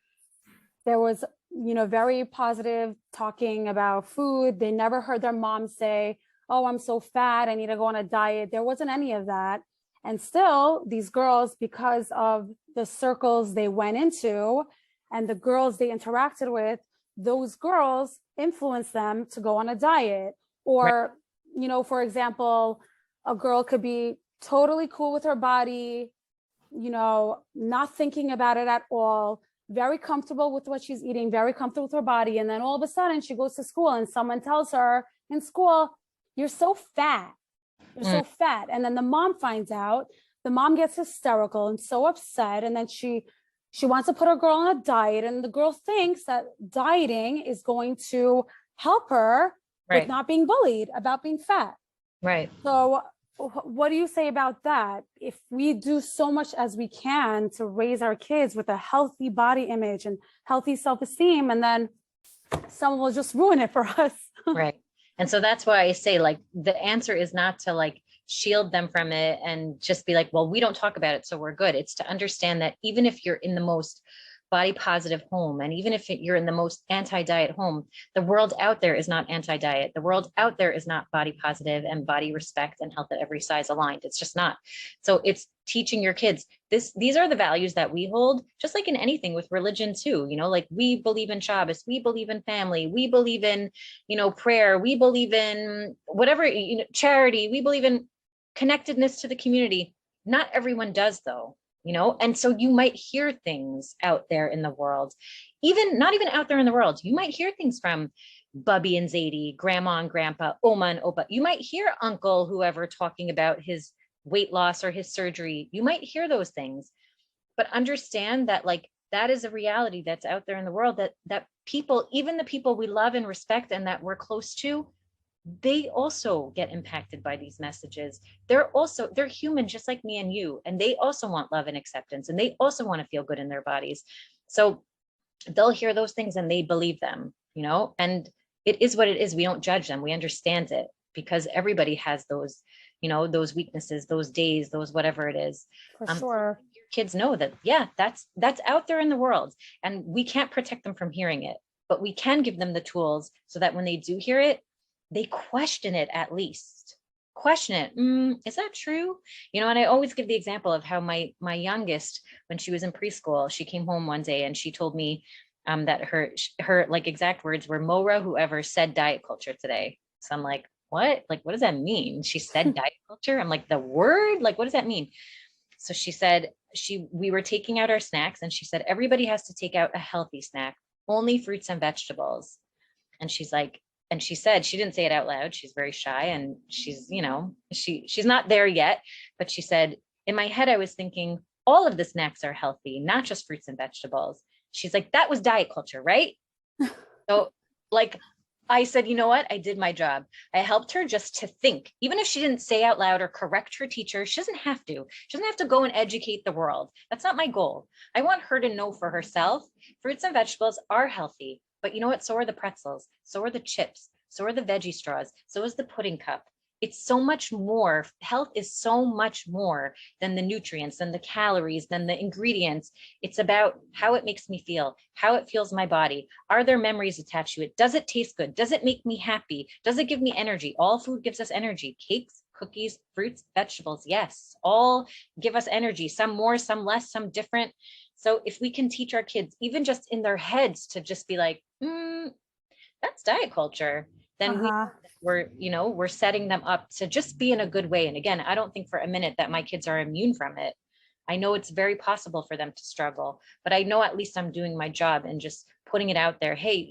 A: there was, very positive talking about food. They never heard their mom say, "Oh, I'm so fat, I need to go on a diet." There wasn't any of that. And still, these girls, because of the circles they went into and the girls they interacted with, those girls influenced them to go on a diet. Or, for example, a girl could be totally cool with her body, not thinking about it at all, very comfortable with what she's eating, very comfortable with her body. And then all of a sudden she goes to school and someone tells her in school, "You're so fat. You're so fat." And then the mom finds out, the mom gets hysterical and so upset. And then she wants to put her girl on a diet. And the girl thinks that dieting is going to help her with not being bullied about being fat.
B: Right.
A: So what do you say about that? If we do so much as we can to raise our kids with a healthy body image and healthy self-esteem, and then someone will just ruin it for us.
B: Right. And so that's why I say, like, the answer is not to like shield them from it and just be like, well, we don't talk about it, so we're good. It's to understand that even if you're in the most body positive home, and even if you're in the most anti-diet home, the world out there is not anti-diet. The world out there is not body positive and body respect and health at every size aligned. It's just not. So it's teaching your kids these are the values that we hold, just like in anything with religion too. Like, we believe in Shabbos, we believe in family, we believe in prayer, we believe in whatever, charity, we believe in connectedness to the community. Not everyone does, though. And so you might hear things out there in the world, not even out there in the world. You might hear things from Bubby and Zadie, grandma and grandpa, Oma and Opa. You might hear uncle whoever talking about his weight loss or his surgery. You might hear those things, but understand that, like, that is a reality that's out there in the world, that people, even the people we love and respect and that we're close to, they also get impacted by these messages. They're human, just like me and you. And they also want love and acceptance. And they also want to feel good in their bodies. So they'll hear those things and they believe them, and it is what it is. We don't judge them. We understand it, because everybody has those, those weaknesses, those days, those whatever it is.
A: For sure.
B: Your kids know that, yeah, that's out there in the world, and we can't protect them from hearing it, but we can give them the tools so that when they do hear it, they question it. At least question it. Is that true? And I always give the example of how my youngest, when she was in preschool, she came home one day and she told me that her like exact words were, "Mora, whoever said diet culture today." So I'm like, what? Like, what does that mean? She said diet culture? I'm like, the word? Like, what does that mean? So she said, we were taking out our snacks, and she said, everybody has to take out a healthy snack, only fruits and vegetables. And she's like, and she said, she didn't say it out loud. She's very shy, and she's, she's not there yet. But she said, in my head, I was thinking all of the snacks are healthy, not just fruits and vegetables. She's like, that was diet culture, right? So like, I said, you know what? I did my job. I helped her just to think, even if she didn't say out loud or correct her teacher, she doesn't have to. She doesn't have to go and educate the world. That's not my goal. I want her to know for herself, fruits and vegetables are healthy, but you know what? So are the pretzels. So are the chips. So are the veggie straws. So is the pudding cup. It's so much more. Health is so much more than the nutrients, than the calories, than the ingredients. It's about how it makes me feel, how it feels my body. Are there memories attached to it? Does it taste good? Does it make me happy? Does it give me energy? All food gives us energy. Cakes, cookies, fruits, vegetables. Yes, all give us energy. Some more, some less, some different. So if we can teach our kids, even just in their heads, to just be like, that's diet culture, then we're setting them up to just be in a good way. And again, I don't think for a minute that my kids are immune from it. I know it's very possible for them to struggle, but I know at least I'm doing my job and just putting it out there. Hey,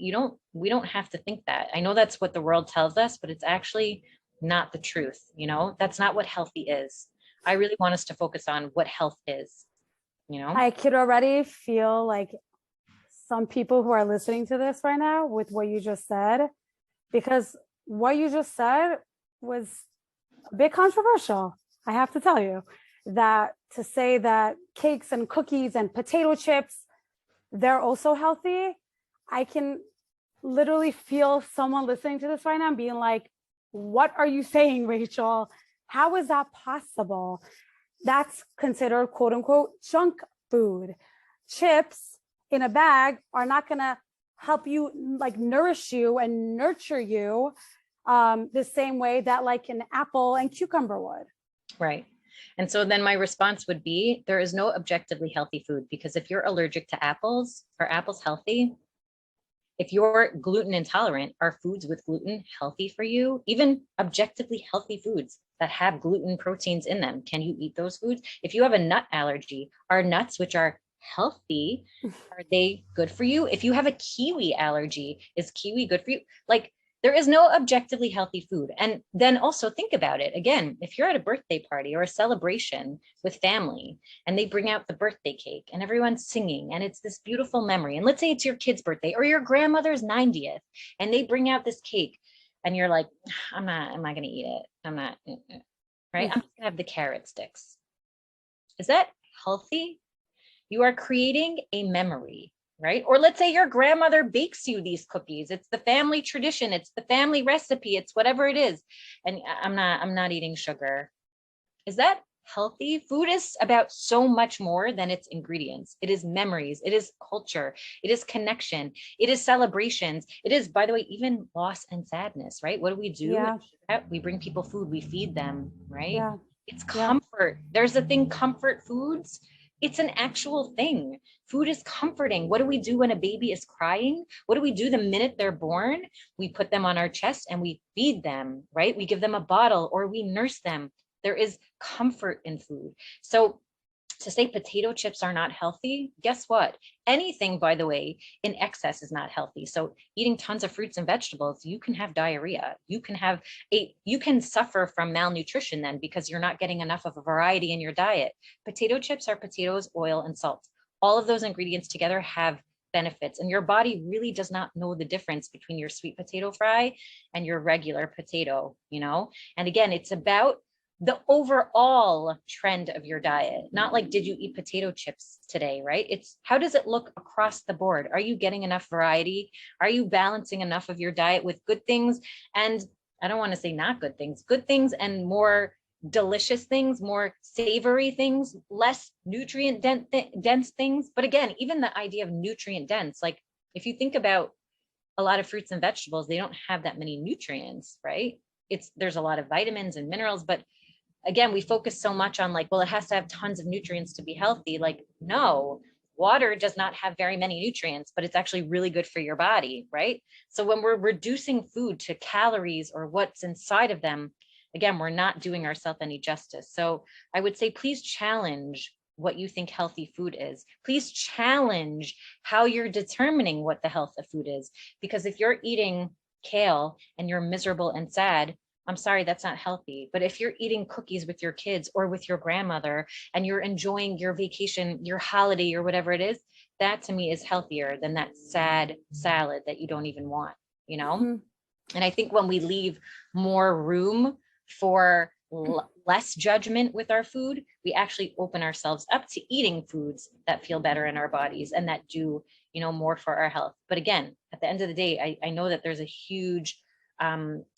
B: we don't have to think that. I know that's what the world tells us, but it's actually not the truth. That's not what healthy is. I really want us to focus on what health is.
A: I could already feel like some people who are listening to this right now with what you just said, because what you just said was a bit controversial. I have to tell you that, to say that cakes and cookies and potato chips, they're also healthy. I can literally feel someone listening to this right now being like, what are you saying, Rachel? How is that possible? That's considered quote unquote junk food. Chips in a bag are not going to help you like nourish you and nurture you the same way that like an apple and cucumber would.
B: Right. And so then my response would be, there is no objectively healthy food, because if you're allergic to apples, are apples healthy? If you're gluten intolerant, are foods with gluten healthy for you? Even objectively healthy foods that have gluten proteins in them, can you eat those foods? If you have a nut allergy, are nuts, which are healthy, are they good for you? If you have a kiwi allergy, is kiwi good for you? Like, there is no objectively healthy food. And then also think about it again. If you're at a birthday party or a celebration with family, and they bring out the birthday cake and everyone's singing, and it's this beautiful memory, and let's say it's your kid's birthday or your grandmother's 90th, and they bring out this cake, and you're like, I'm not going to eat it. I'm not, right? I'm just gonna have the carrot sticks. Is that healthy? You are creating a memory, right? Or let's say your grandmother bakes you these cookies. It's the family tradition. It's the family recipe. It's whatever it is. And I'm not eating sugar. Is that healthy? Food is about so much more than its ingredients. It is memories. It is culture. It is connection. It is celebrations. It is, by the way, even loss and sadness, right? What do?
A: Yeah.
B: We bring people food. We feed them, right?
A: Yeah.
B: It's comfort. There's a thing, comfort foods. It's an actual thing. Food is comforting. What do we do when a baby is crying? What do we do the minute they're born? We put them on our chest and we feed them, right? We give them a bottle or we nurse them. There is comfort in food. So to say potato chips are not healthy, guess what? Anything, by the way, in excess is not healthy. So eating tons of fruits and vegetables, you can have diarrhea. You can suffer from malnutrition then, because you're not getting enough of a variety in your diet. Potato chips are potatoes, oil, and salt. All of those ingredients together have benefits, and your body really does not know the difference between your sweet potato fry and your regular potato, And again, it's about the overall trend of your diet, not like, did you eat potato chips today, right? It's how does it look across the board? Are you getting enough variety? Are you balancing enough of your diet with good things? And I don't want to say not good things and more delicious things, more savory things, less nutrient dense things. But again, even the idea of nutrient dense, like if you think about a lot of fruits and vegetables, they don't have that many nutrients, right? There's a lot of vitamins and minerals, but again, we focus so much on like, well, it has to have tons of nutrients to be healthy. Like, no, water does not have very many nutrients, but it's actually really good for your body, right? So when we're reducing food to calories or what's inside of them, again, we're not doing ourselves any justice. So I would say, please challenge what you think healthy food is. Please challenge how you're determining what the health of food is. Because if you're eating kale and you're miserable and sad, I'm sorry, that's not healthy. But if you're eating cookies with your kids or with your grandmother and you're enjoying your vacation, your holiday, or whatever it is, that to me is healthier than that sad salad that you don't even want, you know?
A: Mm-hmm.
B: And I think when we leave more room for less judgment with our food, we actually open ourselves up to eating foods that feel better in our bodies and that do, you know, more for our health. But again, at the end of the day, I know that there's a huge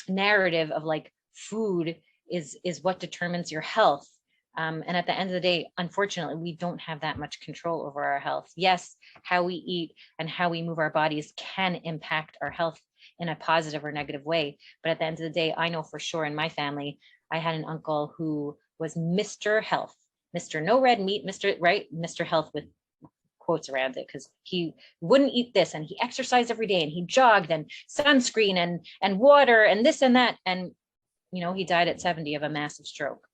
B: narrative of like food is what determines your health. And at the end of the day, unfortunately, we don't have that much control over our health. Yes, how we eat and how we move our bodies can impact our health in a positive or negative way. But at the end of the day, I know for sure in my family, I had an uncle who was Mr. Health, Mr. No red meat, Mr. Right, Mr. Health with quotes around it, because he wouldn't eat this and he exercised every day and he jogged and sunscreen and water and this and that. And, you know, he died at 70 of a massive stroke.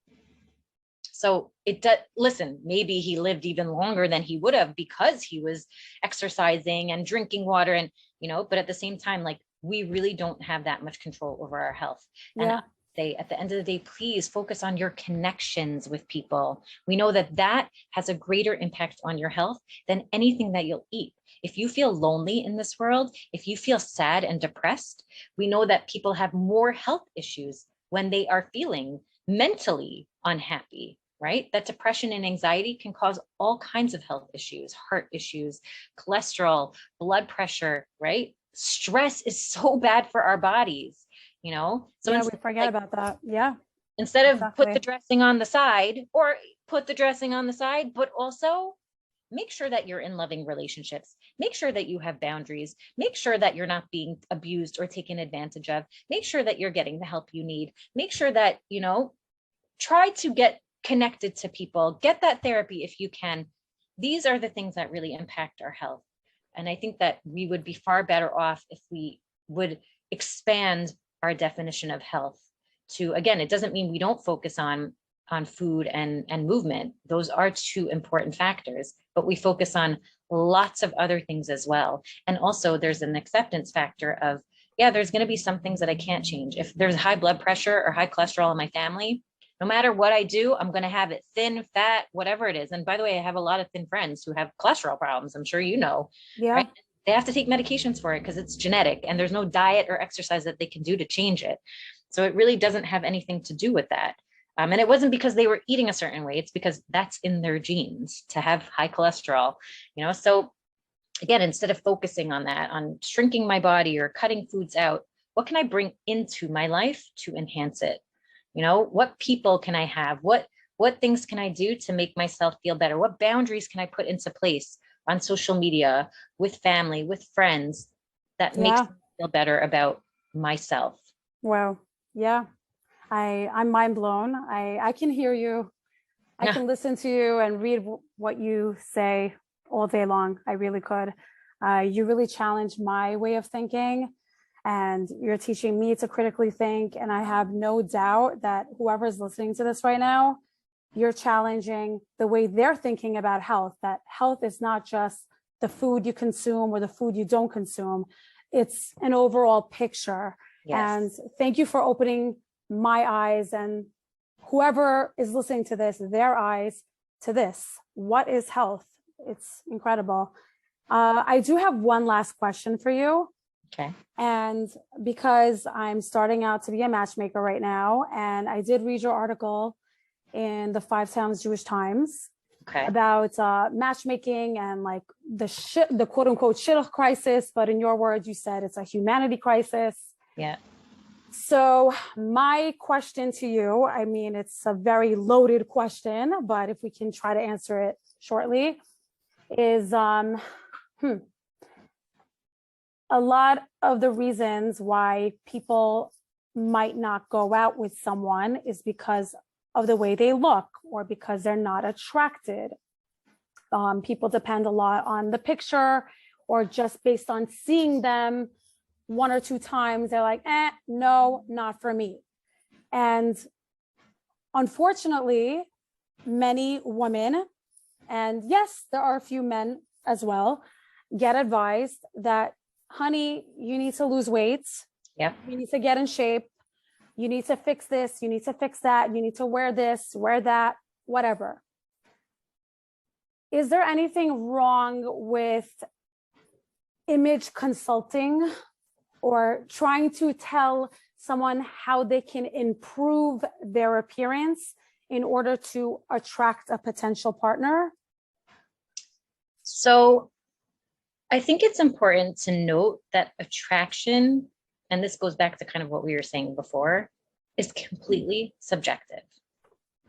B: So it does, listen, maybe he lived even longer than he would have because he was exercising and drinking water and, you know, but at the same time, like we really don't have that much control over our health. And
A: Yeah.
B: say at the end of the day, please focus on your connections with people. We know that that has a greater impact on your health than anything that you'll eat. If you feel lonely in this world, if you feel sad and depressed, we know that people have more health issues when they are feeling mentally unhappy, right? That depression and anxiety can cause all kinds of health issues, heart issues, cholesterol, blood pressure, right? Stress is so bad for our bodies, you know? So
A: yeah, we forget about that. Yeah.
B: Instead of
A: Exactly.
B: put the dressing on the side, or put the dressing on the side, but also make sure that you're in loving relationships. Make sure that you have boundaries. Make sure that you're not being abused or taken advantage of. Make sure that you're getting the help you need. Make sure that, you know, try to get connected to people, get that therapy if you can. These are the things that really impact our health. And I think that we would be far better off if we would expand our definition of health to, again, it doesn't mean we don't focus on food and movement. Those are two important factors, but we focus on lots of other things as well. And also there's an acceptance factor of, yeah, there's going to be some things that I can't change. If there's high blood pressure or high cholesterol in my family, no matter what I do, I'm going to have it thin, fat, whatever it is. And by the way, I have a lot of thin friends who have cholesterol problems. I'm sure you know,
A: Yeah.
B: right? They have to take medications for it because it's genetic and there's no diet or exercise that they can do to change it. So it really doesn't have anything to do with that. And it wasn't because they were eating a certain way. It's because that's in their genes to have high cholesterol, you know? So again, instead of focusing on that, on shrinking my body or cutting foods out, what can I bring into my life to enhance it? You know, what people can I have? What things can I do to make myself feel better? What boundaries can I put into place on social media, with family, with friends, that makes me feel better about myself?
A: Wow. Yeah. I'm mind blown. I can hear you. I can listen to you and read what you say all day long. I really could. You really challenge my way of thinking, and you're teaching me to critically think. And I have no doubt that whoever's listening to this right now, you're challenging the way they're thinking about health, that health is not just the food you consume or the food you don't consume. It's an overall picture.
B: Yes.
A: And thank you for opening my eyes and whoever is listening to this, their eyes to this. What is health? It's incredible. I do have one last question for you.
B: Okay.
A: And because I'm starting out to be a matchmaker right now, and I did read your article in the 5 Towns Jewish Times about matchmaking and like the quote unquote shidduch crisis, but in your words, you said it's a humanity crisis.
B: Yeah.
A: So my question to you, I mean, it's a very loaded question, but if we can try to answer it shortly, is a lot of the reasons why people might not go out with someone is because of the way they look or because they're not attracted. People depend a lot on the picture or just based on seeing them 1 or 2 times, they're like, no, not for me. And unfortunately, many women, and yes, there are a few men as well, get advised that, honey, you need to lose weight.
B: Yep.
A: You need to get in shape. You need to fix this. You need to fix that. You need to wear this, wear that, whatever. Is there anything wrong with image consulting or trying to tell someone how they can improve their appearance in order to attract a potential partner?
B: So I think it's important to note that attraction, and this goes back to kind of what we were saying before, is completely subjective.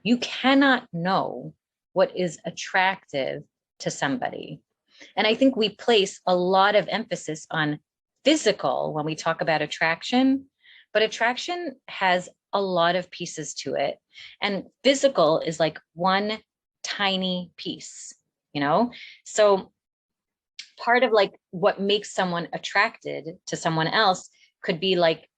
B: You cannot know what is attractive to somebody. And I think we place a lot of emphasis on physical when we talk about attraction, but attraction has a lot of pieces to it. And physical is like one tiny piece, you know? So part of like what makes someone attracted to someone else could be like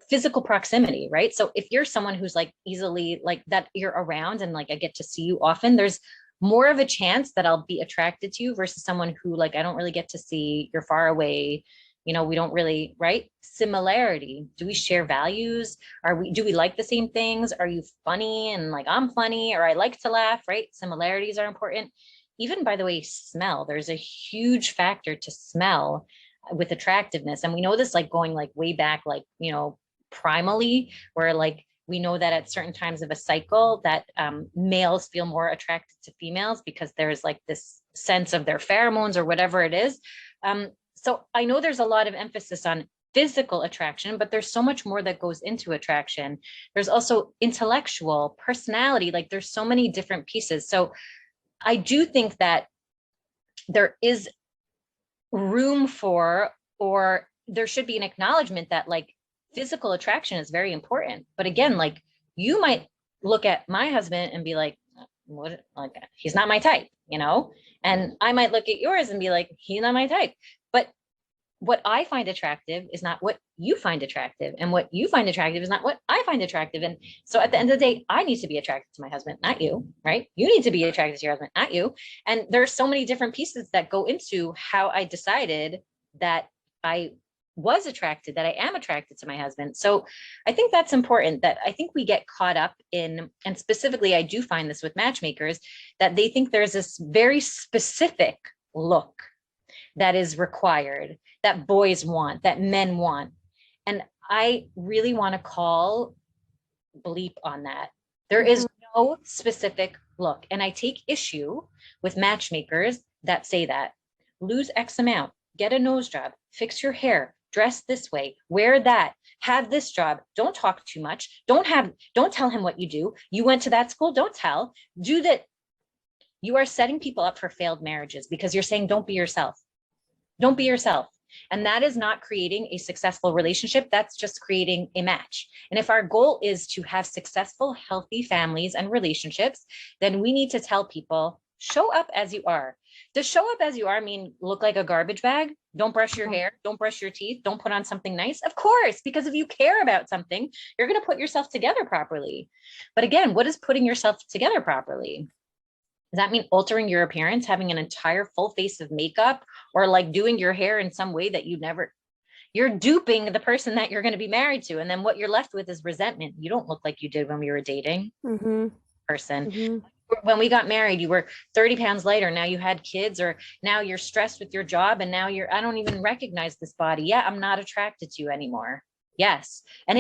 B: physical proximity, right? So if you're someone who's like easily like that you're around and like I get to see you often, there's more of a chance that I'll be attracted to you versus someone who like I don't really get to see, you're far away, you know, we don't really, right? Similarity. Do we share values? Do we like the same things? Are you funny and like I'm funny, or I like to laugh, right? Similarities are important. Even by the way, smell, there's a huge factor to smell with attractiveness. And we know this like going like way back, like, you know, primally, where like we know that at certain times of a cycle that males feel more attracted to females because there's like this sense of their pheromones or whatever it is. So I know there's a lot of emphasis on physical attraction, but there's so much more that goes into attraction. There's also intellectual, personality, like there's so many different pieces. So I do think that there is room for, or there should be an acknowledgement that like physical attraction is very important. But again, like you might look at my husband and be like, what, like he's not my type, you know? And I might look at yours and be like, he's not my type. But what I find attractive is not what you find attractive. And what you find attractive is not what I find attractive. And so at the end of the day, I need to be attracted to my husband, not you, right? You need to be attracted to your husband, not you. And there's so many different pieces that go into how I decided that I was attracted, that I am attracted to my husband. So I think that's important, that I think we get caught up in, and specifically, I do find this with matchmakers, that they think there's this very specific look that is required, that boys want, that men want. And I really want to call bleep on that. There is no specific look. And I take issue with matchmakers that say that. Lose X amount, get a nose job, fix your hair, dress this way, wear that, have this job, don't talk too much, don't tell him what you do. You went to that school, don't tell, do that. You are setting people up for failed marriages because you're saying, don't be yourself. Don't be yourself. And that is not creating a successful relationship. That's just creating a match. And if our goal is to have successful, healthy families and relationships, then we need to tell people, show up as you are. Does show up as you are mean look like a garbage bag? Don't brush your hair, don't brush your teeth, don't put on something nice? Of course, because if you care about something, you're going to put yourself together properly. But again, what is putting yourself together properly? Does that mean altering your appearance, having an entire full face of makeup, or like doing your hair in some way that you're duping the person that you're going to be married to. And then what you're left with is resentment. You don't look like you did when we were dating person. When we got married, you were 30 pounds lighter. Now you had kids, or now you're stressed with your job. And now I don't even recognize this body. Yeah, I'm not attracted to you anymore. Yes. And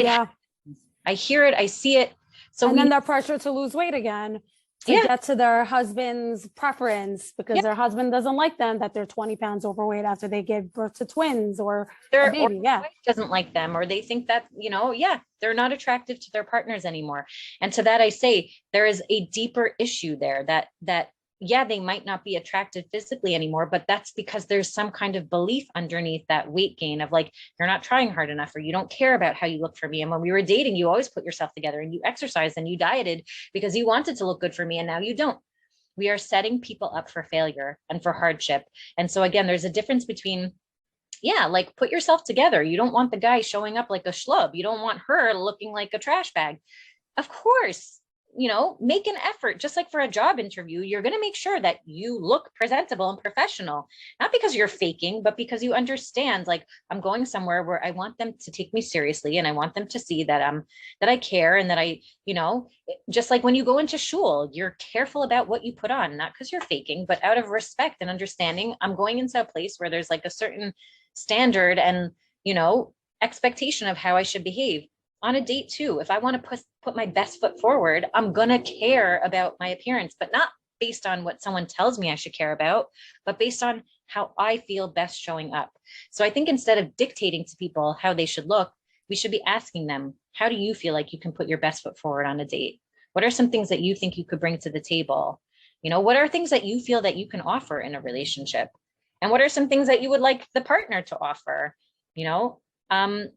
B: I hear it, I see it. So
A: and then the pressure to lose weight again, to get to their husband's preference because their husband doesn't like them, that they're 20 pounds overweight after they give birth to twins or a baby.
B: Wife doesn't like them, or they think that, they're not attractive to their partners anymore. And to that, I say there is a deeper issue there that they might not be attractive physically anymore, but that's because there's some kind of belief underneath that weight gain of like, you're not trying hard enough, or you don't care about how you look for me. And when we were dating, you always put yourself together and you exercised and you dieted because you wanted to look good for me. And now you don't. We are setting people up for failure and for hardship. And so again, there's a difference between like put yourself together. You don't want the guy showing up like a schlub. You don't want her looking like a trash bag. of course, make an effort. Just like for a job interview, you're going to make sure that you look presentable and professional, not because you're faking, but because you understand, like, I'm going somewhere where I want them to take me seriously, and I want them to see that I care, and that just like when you go into shul, you're careful about what you put on, not because you're faking, but out of respect and understanding. I'm going into a place where there's like a certain standard and, expectation of how I should behave. On a date too, if I want to put my best foot forward, I'm gonna care about my appearance, but not based on what someone tells me I should care about, but based on how I feel best showing up. So I think instead of dictating to people how they should look, we should be asking them, how do you feel like you can put your best foot forward on a date? What are some things that you think you could bring to the table? What are things that you feel that you can offer in a relationship? And what are some things that you would like the partner to offer? You know, um,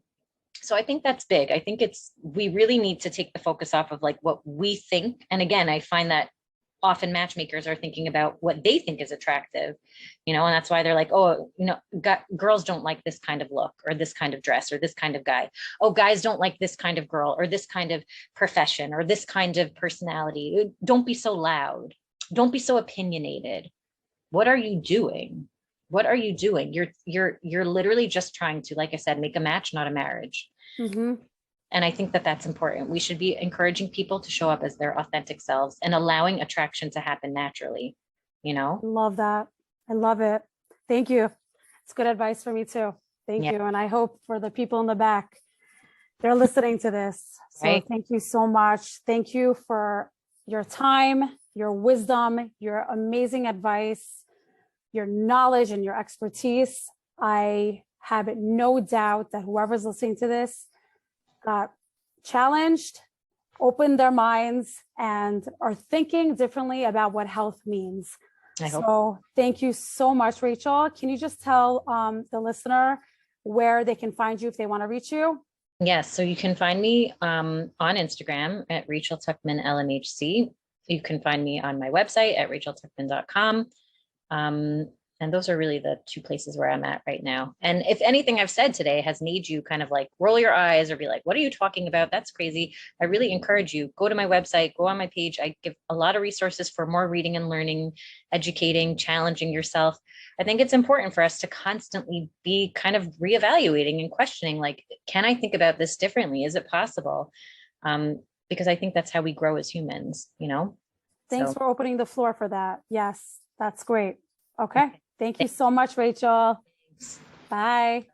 B: so I think that's big. I think we really need to take the focus off of like what we think. And again, I find that often matchmakers are thinking about what they think is attractive, and that's why they're like, oh, girls don't like this kind of look or this kind of dress or this kind of guy. Oh, guys don't like this kind of girl or this kind of profession or this kind of personality. Don't be so loud. Don't be so opinionated. What are you doing? What are you doing? You're literally just trying to, like I said, make a match, not a marriage.
A: Mm-hmm.
B: And I think that that's important. We should be encouraging people to show up as their authentic selves and allowing attraction to happen naturally,
A: Love that. I love it. Thank you. It's good advice for me too. Thank
B: Yeah.
A: you. And I hope for the people in the back, they're listening to this. So
B: Right.
A: thank you so much. Thank you for your time, your wisdom, your amazing advice, your knowledge, and your expertise. I have no doubt that whoever's listening to this got challenged, opened their minds, and are thinking differently about what health means.
B: I hope.
A: So thank you so much, Rachel. Can you just tell the listener where they can find you if they want to reach you?
B: Yes. So you can find me on Instagram at Rachel Tuchman LMHC. You can find me on my website at racheltuchman.com. And those are really the two places where I'm at right now. And if anything I've said today has made you kind of like roll your eyes or be like, what are you talking about? That's crazy. I really encourage you, go to my website, go on my page. I give a lot of resources for more reading and learning, educating, challenging yourself. I think it's important for us to constantly be kind of reevaluating and questioning, like, can I think about this differently? Is it possible? Because I think that's how we grow as humans,
A: Thanks
B: So,
A: for opening the floor for that. Yes, that's great. Okay. Thank you so much, Rachel. Bye.